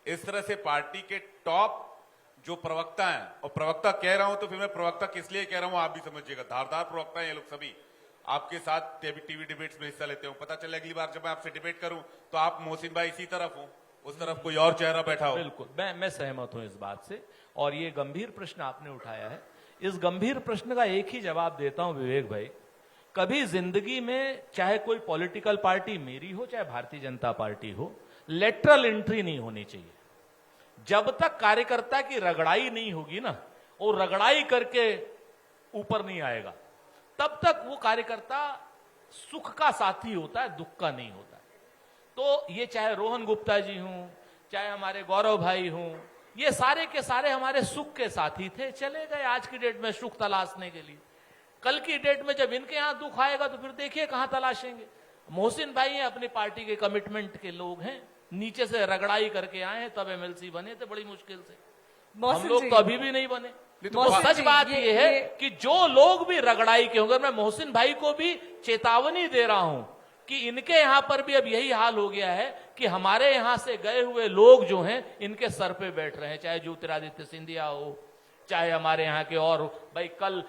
इस तरह से पार्टी के टॉप जो प्रवक्ता हैं, और प्रवक्ता कह रहा हूं तो फिर मैं प्रवक्ता किस लिए कह रहा हूं आप भी समझिएगा, धारदार प्रवक्ता हैं ये लोग सभी। आपके साथ टीवी डिबेट्स में हिस्सा लेते हो, पता चले अगली बार जब मैं आपसे डिबेट करूं तो आप मोहसिन भाई इसी तरफ हो, उस तरफ कोई और चेहरा बैठा हो। बिल्कुल, मैं सहमत हूं इस बात से। और ये गंभीर प्रश्न आपने उठाया है। इस गंभीर प्रश्न का एक ही जवाब देता हूं विवेक भाई, कभी जिंदगी में चाहे कोई पॉलिटिकल पार्टी मेरी हो चाहे भारतीय जनता पार्टी हो, लेटरल एंट्री नहीं होनी चाहिए। जब तक कार्यकर्ता की रगड़ाई नहीं होगी ना, और रगड़ाई करके ऊपर नहीं आएगा, तब तक वो कार्यकर्ता सुख का साथी होता है, दुख का नहीं होता। तो ये चाहे रोहन गुप्ता जी हों, चाहे हमारे गौरव भाई हों, ये सारे के सारे हमारे सुख के साथी थे, चले गए आज की डेट में सुख तलाशने के लिए। कल की डेट में जब इनके यहां दुख आएगा तो फिर देखिए कहां तलाशेंगे। मोहसिन भाई हैं, अपनी पार्टी के कमिटमेंट के लोग हैं, नीचे से रगड़ाई करके आए हैं, तब एमएलसी बने थे बड़ी मुश्किल से। हम लोग तो अभी भी नहीं बने। तो सच बात ये है कि जो लोग भी रगड़ाई के होंगे, मैं मोहसिन भाई को भी चेतावनी दे रहा हूं कि इनके यहां पर भी अब यही हाल हो गया है कि हमारे यहां से गए हुए लोग जो हैं इनके सर पे बैठ रहे हैं, चाहे ज्योतिरादित्य सिंधिया हो, चाहे हमारे यहाँ के और भाई। कल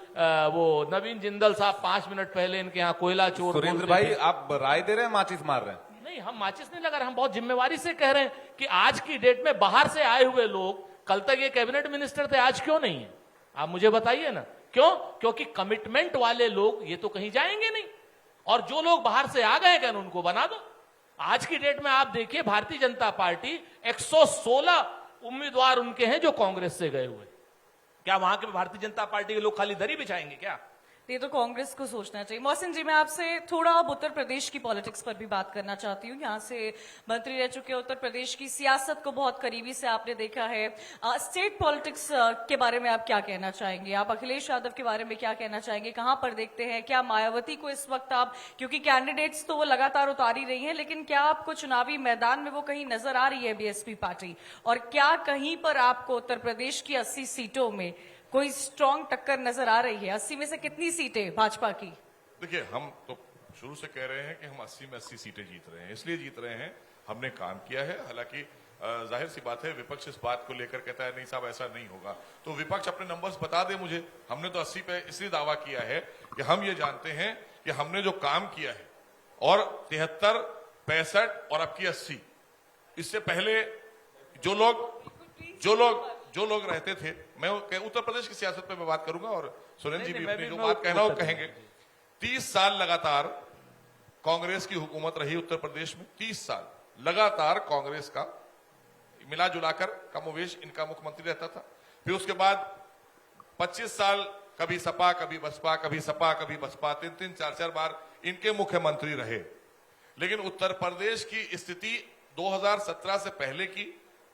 वो नवीन जिंदल साहब 5 मिनट पहले इनके यहाँ कोयला चोर। सुरेंद्र भाई आप राय दे रहे हैं, माचिस मार रहे हैं? नहीं, हम माचिस नहीं लगा रहे, हम बहुत जिम्मेवारी से कह रहे हैं कि आज की डेट में बाहर से आए हुए लोग, कल तक ये कैबिनेट मिनिस्टर थे, आज क्यों नहीं है? आप मुझे बताइए ना क्यों? क्योंकि कमिटमेंट वाले लोग ये तो कहीं जाएंगे नहीं, और जो लोग बाहर से आ गए क्या उनको बना दो। आज की डेट में आप देखिए भारतीय जनता पार्टी 116 उम्मीदवार उनके हैं जो कांग्रेस से गए हुए। क्या वहां के भारतीय जनता पार्टी के लोग खाली दरी बिछाएंगे क्या? ये तो कांग्रेस को सोचना चाहिए। मोहसिन जी, मैं आपसे थोड़ा अब उत्तर प्रदेश की पॉलिटिक्स पर भी बात करना चाहती हूँ। यहाँ से मंत्री रह चुके उत्तर प्रदेश की सियासत को बहुत करीबी से आपने देखा है। स्टेट पॉलिटिक्स के बारे में आप क्या कहना चाहेंगे? आप अखिलेश यादव के बारे में क्या कहना चाहेंगे? कहाँ पर देखते हैं? क्या मायावती को इस वक्त आप, क्योंकि कैंडिडेट्स तो वो लगातार उतारी रही हैं, लेकिन क्या आपको चुनावी मैदान में वो कहीं नजर आ रही है बीएसपी पार्टी? और क्या कहीं पर आपको उत्तर प्रदेश की 80 सीटों में कोई स्ट्रॉन्ग टक्कर नजर आ रही है? 80 में से कितनी सीटें भाजपा की? देखिए, हम तो शुरू से कह रहे हैं कि हम 80 में 80 सीटें जीत रहे हैं, इसलिए जीत रहे हैं, हमने काम किया है। हालांकि जाहिर सी बात है विपक्ष इस बात को लेकर कहता है नहीं साहब ऐसा नहीं होगा, तो विपक्ष अपने नंबर्स बता दे मुझे। हमने तो 80 पे इसलिए दावा किया है कि हम ये जानते हैं कि हमने जो काम किया है, और 73, 65 और अब की 80, इससे पहले जो लोग रहते थे, मैं उत्तर प्रदेश की सियासत पे मैं बात करूंगा और सुरेंद्र जी भी अपनी जो बात कहना वो कहेंगे। 30 साल लगातार कांग्रेस की हुकूमत रही उत्तर प्रदेश में, 30 साल लगातार कांग्रेस का मिला जुलाकर कमोवेश इनका मुख्यमंत्री रहता था। फिर उसके बाद 25 साल कभी सपा कभी बसपा, कभी सपा कभी बसपा, 3-3, 4-4 बार इनके मुख्यमंत्री रहे। लेकिन उत्तर प्रदेश की स्थिति 2017 से पहले की,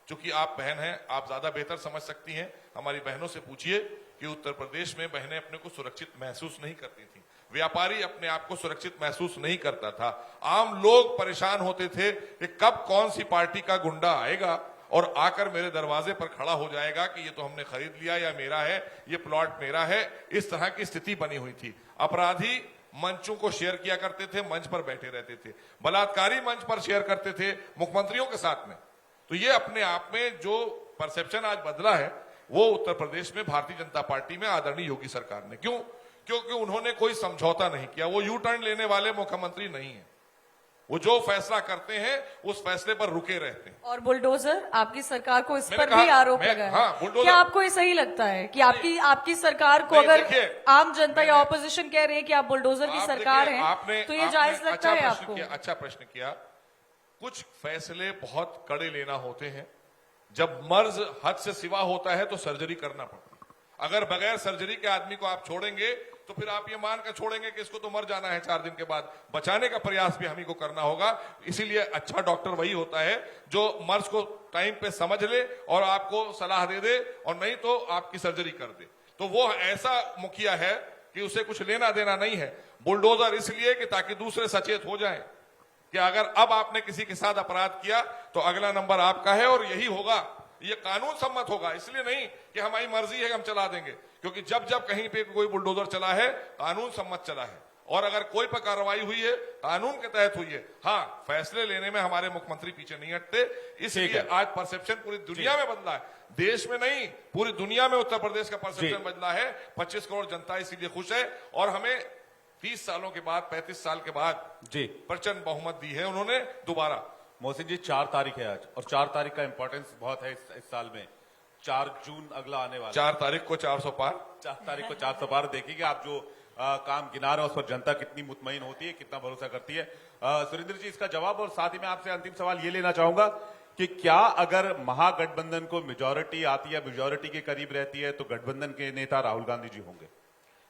चूंकि आप बहन हैं, आप ज्यादा बेहतर समझ सकती हैं, हमारी बहनों से पूछिए कि उत्तर प्रदेश में बहनें अपने को सुरक्षित महसूस नहीं करती थी, व्यापारी अपने आप को सुरक्षित महसूस नहीं करता था, आम लोग परेशान होते थे कि कब कौन सी पार्टी का गुंडा आएगा और आकर मेरे दरवाजे पर खड़ा हो जाएगा कि ये तो हमने खरीद लिया या मेरा है, ये प्लॉट मेरा है। इस तरह की स्थिति बनी हुई थी। अपराधी मंचों को शेयर किया करते थे, मंच पर बैठे रहते थे, बलात्कारी मंच पर शेयर करते थे मुख्यमंत्रियों के साथ में। तो ये अपने आप में जो परसेप्शन आज बदला है वो उत्तर प्रदेश में भारतीय जनता पार्टी में आदरणीय योगी सरकार ने, क्योंकि उन्होंने कोई समझौता नहीं किया, वो यू टर्न लेने वाले मुख्यमंत्री नहीं है, वो जो फैसला करते हैं उस फैसले पर रुके रहते हैं। और बुलडोजर, आपकी सरकार को इस मैंने पर कहा- भी आरोप मैं- लगा है। हाँ, बुलडोजर- क्या आपको ये सही लगता है कि आपकी सरकार को, नहीं, अगर देखिए, आम जनता या ऑपोजिशन कह रही है कि आप बुलडोजर की आप सरकार देखिए, है, तो ये जायज आपने लगता है अच्छा प्रश्न आपको? किया, अच्छा प्रश्न किया। कुछ फैसले बहुत कड़े लेना होते हैं, जब मर्ज हद से सिवा होता है तो सर्जरी करना पड़ता है। अगर बगैर सर्जरी के आदमी को आप छोड़ेंगे तो फिर आप ये मान कर छोड़ेंगे कि इसको तो मर जाना है 4 दिन के बाद, बचाने का प्रयास भी हम ही को करना होगा। इसीलिए अच्छा डॉक्टर वही होता है जो मर्ज को टाइम पे समझ ले और आपको सलाह दे दे, और नहीं तो आपकी सर्जरी कर दे। तो वो ऐसा मुखिया है कि उसे कुछ लेना देना नहीं है। बुलडोजर इसलिए कि ताकि दूसरे सचेत हो जाएं कि अगर अब आपने किसी के साथ अपराध किया तो अगला नंबर आपका है और यही होगा, ये कानून सम्मत होगा। इसलिए नहीं कि हमारी मर्जी है हम चला देंगे, क्योंकि जब जब कहीं पे कोई बुलडोजर चला है कानून सम्मत चला है, और अगर कोई पर कार्रवाई हुई है कानून के तहत हुई है। हाँ, फैसले लेने में हमारे मुख्यमंत्री पीछे नहीं हटते, इसलिए आज परसेप्शन पूरी दुनिया में बदला है, देश में नहीं पूरी दुनिया में उत्तर प्रदेश का परसेप्शन बदला है। 25 करोड़ जनता इसीलिए खुश है, और हमें 30 सालों के बाद, 35 साल के बाद जी प्रचंड बहुमत दी है उन्होंने दोबारा। मोहसिन जी, 4 तारीख है आज, और 4 तारीख का इंपॉर्टेंस बहुत है इस साल में। 4 जून अगला आने वाला 4 तारीख को 400 पार, 4 तारीख को 400 पार। देखिए आप जो काम गिना रहे हैं उस पर जनता कितनी मुतमईन होती है, कितना भरोसा करती है। सुरेंद्र जी इसका जवाब, और साथ ही मैं आपसे अंतिम सवाल ये लेना चाहूंगा कि क्या अगर महागठबंधन को मेजोरिटी आती है, मेजोरिटी के करीब रहती है, तो गठबंधन के नेता राहुल गांधी जी होंगे?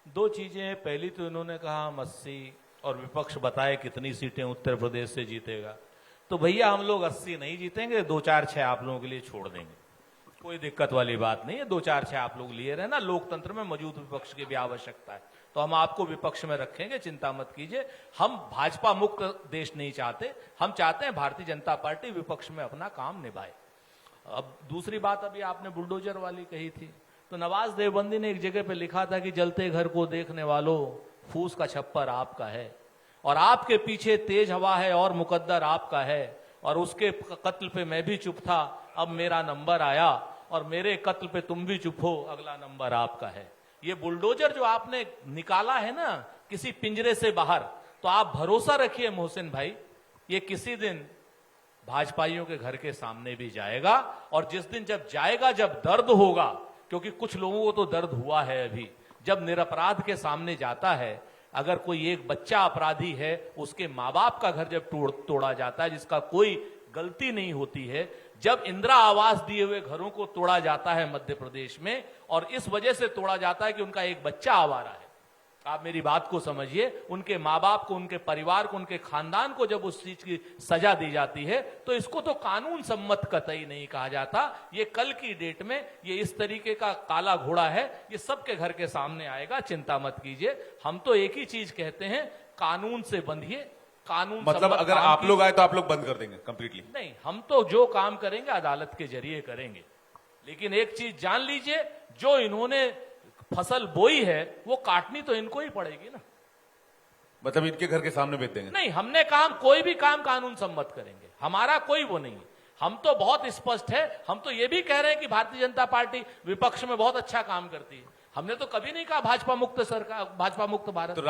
2 चीजें। पहली तो इन्होंने कहा हम 80, और विपक्ष बताए कितनी सीटें उत्तर प्रदेश से जीतेगा। तो भैया हम लोग 80 नहीं जीतेंगे, 2, 4, 6 आप लोगों के लिए छोड़ देंगे, कोई दिक्कत वाली बात नहीं है। 2, 4, 6 आप लोग लिए रहना, लोकतंत्र में मौजूद विपक्ष की भी आवश्यकता है, तो हम आपको विपक्ष में रखेंगे, चिंता मत कीजिए। हम भाजपा मुक्त देश नहीं चाहते, हम चाहते हैं भारतीय जनता पार्टी विपक्ष में अपना काम निभाए। अब दूसरी बात अभी आपने बुलडोजर वाली कही थी, तो नवाज देवबंदी ने एक जगह पे लिखा था कि जलते घर को देखने वालों, फूस का छप्पर आपका है, और आपके पीछे तेज हवा है और मुकद्दर आपका है, और उसके कत्ल पे मैं भी चुप था, अब मेरा नंबर आया, और मेरे कत्ल पे तुम भी चुप हो, अगला नंबर आपका है। ये बुलडोजर जो आपने निकाला है ना किसी पिंजरे से बाहर, तो आप भरोसा रखिए मोहसिन भाई, ये किसी दिन भाजपाइयों के घर के सामने भी जाएगा, और जिस दिन जब जाएगा, जब दर्द होगा, क्योंकि कुछ लोगों को तो दर्द हुआ है अभी, जब निरपराध के सामने जाता है, अगर कोई एक बच्चा अपराधी है, उसके माँ बाप का घर जब तोड़ा जाता है जिसका कोई गलती नहीं होती है, जब इंदिरा आवास दिए हुए घरों को तोड़ा जाता है मध्य प्रदेश में, और इस वजह से तोड़ा जाता है कि उनका एक बच्चा आवारा है, आप मेरी बात को समझिए, उनके माँ बाप को, उनके परिवार को, उनके खानदान को जब उस चीज की सजा दी जाती है, तो इसको तो कानून सम्मत कतई नहीं कहा जाता। ये कल की डेट में ये इस तरीके का काला घोड़ा है, ये सबके घर के सामने आएगा, चिंता मत कीजिए। हम तो एक ही चीज कहते हैं, कानून से बंधिए, कानून मतलब सम्मत अगर काम आप लोग कीजिए। आए तो आप लोग बंद कर देंगे कंप्लीटली? नहीं, हम तो जो काम करेंगे अदालत के जरिए करेंगे, लेकिन एक चीज जान लीजिए, जो इन्होंने फसल बोई है वो काटनी तो इनको ही पड़ेगी ना। मतलब इनके घर के सामने भेज देंगे? नहीं, हमने कहा हम कोई भी काम कानून सम्मत करेंगे, हमारा कोई वो नहीं है। हम तो बहुत स्पष्ट है, हम तो ये भी कह रहे हैं कि भारतीय जनता पार्टी विपक्ष में बहुत अच्छा काम करती है। हमने तो कभी नहीं कहा भाजपा मुक्त सरकार, भाजपा मुक्त भारत। तो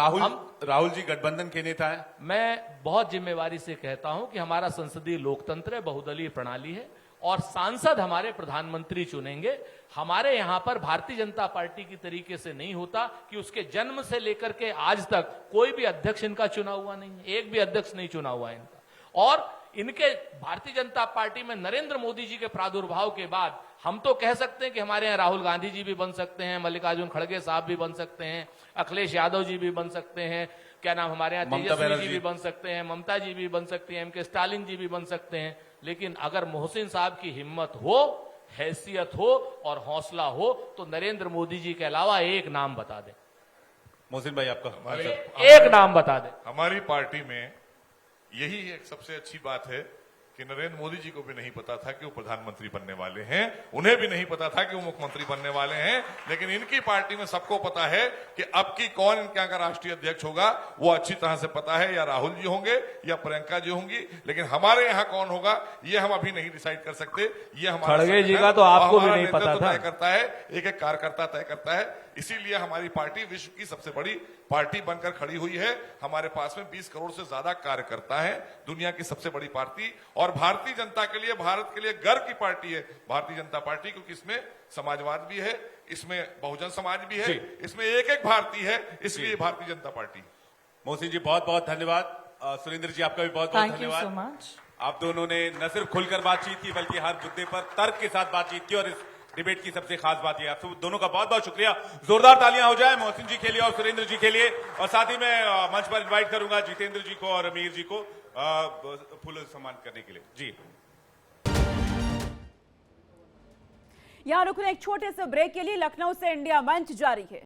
राहुल जी गठबंधन के नेता है। मैं बहुत जिम्मेवारी से कहता हूं कि हमारा संसदीय लोकतंत्र है, बहुदलीय प्रणाली है और सांसद हमारे प्रधानमंत्री चुनेंगे। हमारे यहां पर भारतीय जनता पार्टी की तरीके से नहीं होता कि उसके जन्म से लेकर के आज तक कोई भी अध्यक्ष इनका चुना हुआ नहीं है, एक भी अध्यक्ष नहीं चुना हुआ है इनका। और इनके भारतीय जनता पार्टी में नरेंद्र मोदी जी के प्रादुर्भाव के बाद हम तो कह सकते हैं कि हमारे यहाँ राहुल गांधी जी भी बन सकते हैं, मल्लिकार्जुन खड़गे साहब भी बन सकते हैं, अखिलेश यादव जी भी बन सकते हैं, क्या नाम हमारे यहाँ तेजस्वी जी भी बन सकते हैं, ममता जी भी बन सकती हैं, एम.के. स्टालिन जी भी बन सकते हैं। लेकिन अगर मोहसिन साहब की हिम्मत हो, हैसियत हो और हौसला हो तो नरेंद्र मोदी जी के अलावा एक नाम बता दे। मोहसिन भाई आपका एक नाम बता दे। हमारी पार्टी में यही एक सबसे अच्छी बात है कि नरेंद्र मोदी जी को भी नहीं पता था कि वो प्रधानमंत्री बनने वाले हैं, उन्हें भी नहीं पता था कि वो मुख्यमंत्री बनने वाले हैं, लेकिन इनकी पार्टी में सबको पता है कि अब की कौन इनके यहाँ का राष्ट्रीय अध्यक्ष होगा वो अच्छी तरह से पता है। या राहुल जी होंगे या प्रियंका जी होंगी, लेकिन हमारे यहाँ कौन होगा ये हम अभी नहीं डिसाइड कर सकते। ये हमारा खड़गे जी का तो आपको भी नहीं पता था। तय करता है, एक एक कार्यकर्ता तय करता है। इसीलिए हमारी पार्टी विश्व की सबसे बड़ी पार्टी बनकर खड़ी हुई है। हमारे पास में 20 करोड़ से ज्यादा कार्यकर्ता हैं, दुनिया की सबसे बड़ी पार्टी। और भारतीय जनता के लिए, भारत के लिए गर्व की पार्टी है भारतीय जनता पार्टी, क्योंकि इसमें समाजवाद भी है, इसमें बहुजन समाज भी है, इसमें एक एक भारतीय है, इसलिए भारतीय जनता पार्टी। मोहसिन जी बहुत बहुत धन्यवाद। सुरेंद्र जी आपका भी बहुत बहुत थैंक यू सो धन्यवाद। मच। आप दोनों ने न सिर्फ खुलकर बातचीत की बल्कि हर मुद्दे पर तर्क के साथ बातचीत की और इस डिबेट की सबसे खास बात यह, आप सब दोनों का बहुत बहुत शुक्रिया। जोरदार तालियां हो जाए मोहसिन जी के लिए और सुरेंद्र जी के लिए। और साथ ही मैं मंच पर इनवाइट करूंगा जितेंद्र जी को और अमीर जी को फूल सम्मान करने के लिए। जी यहां रुकने एक छोटे से ब्रेक के लिए लखनऊ से इंडिया मंच जारी है।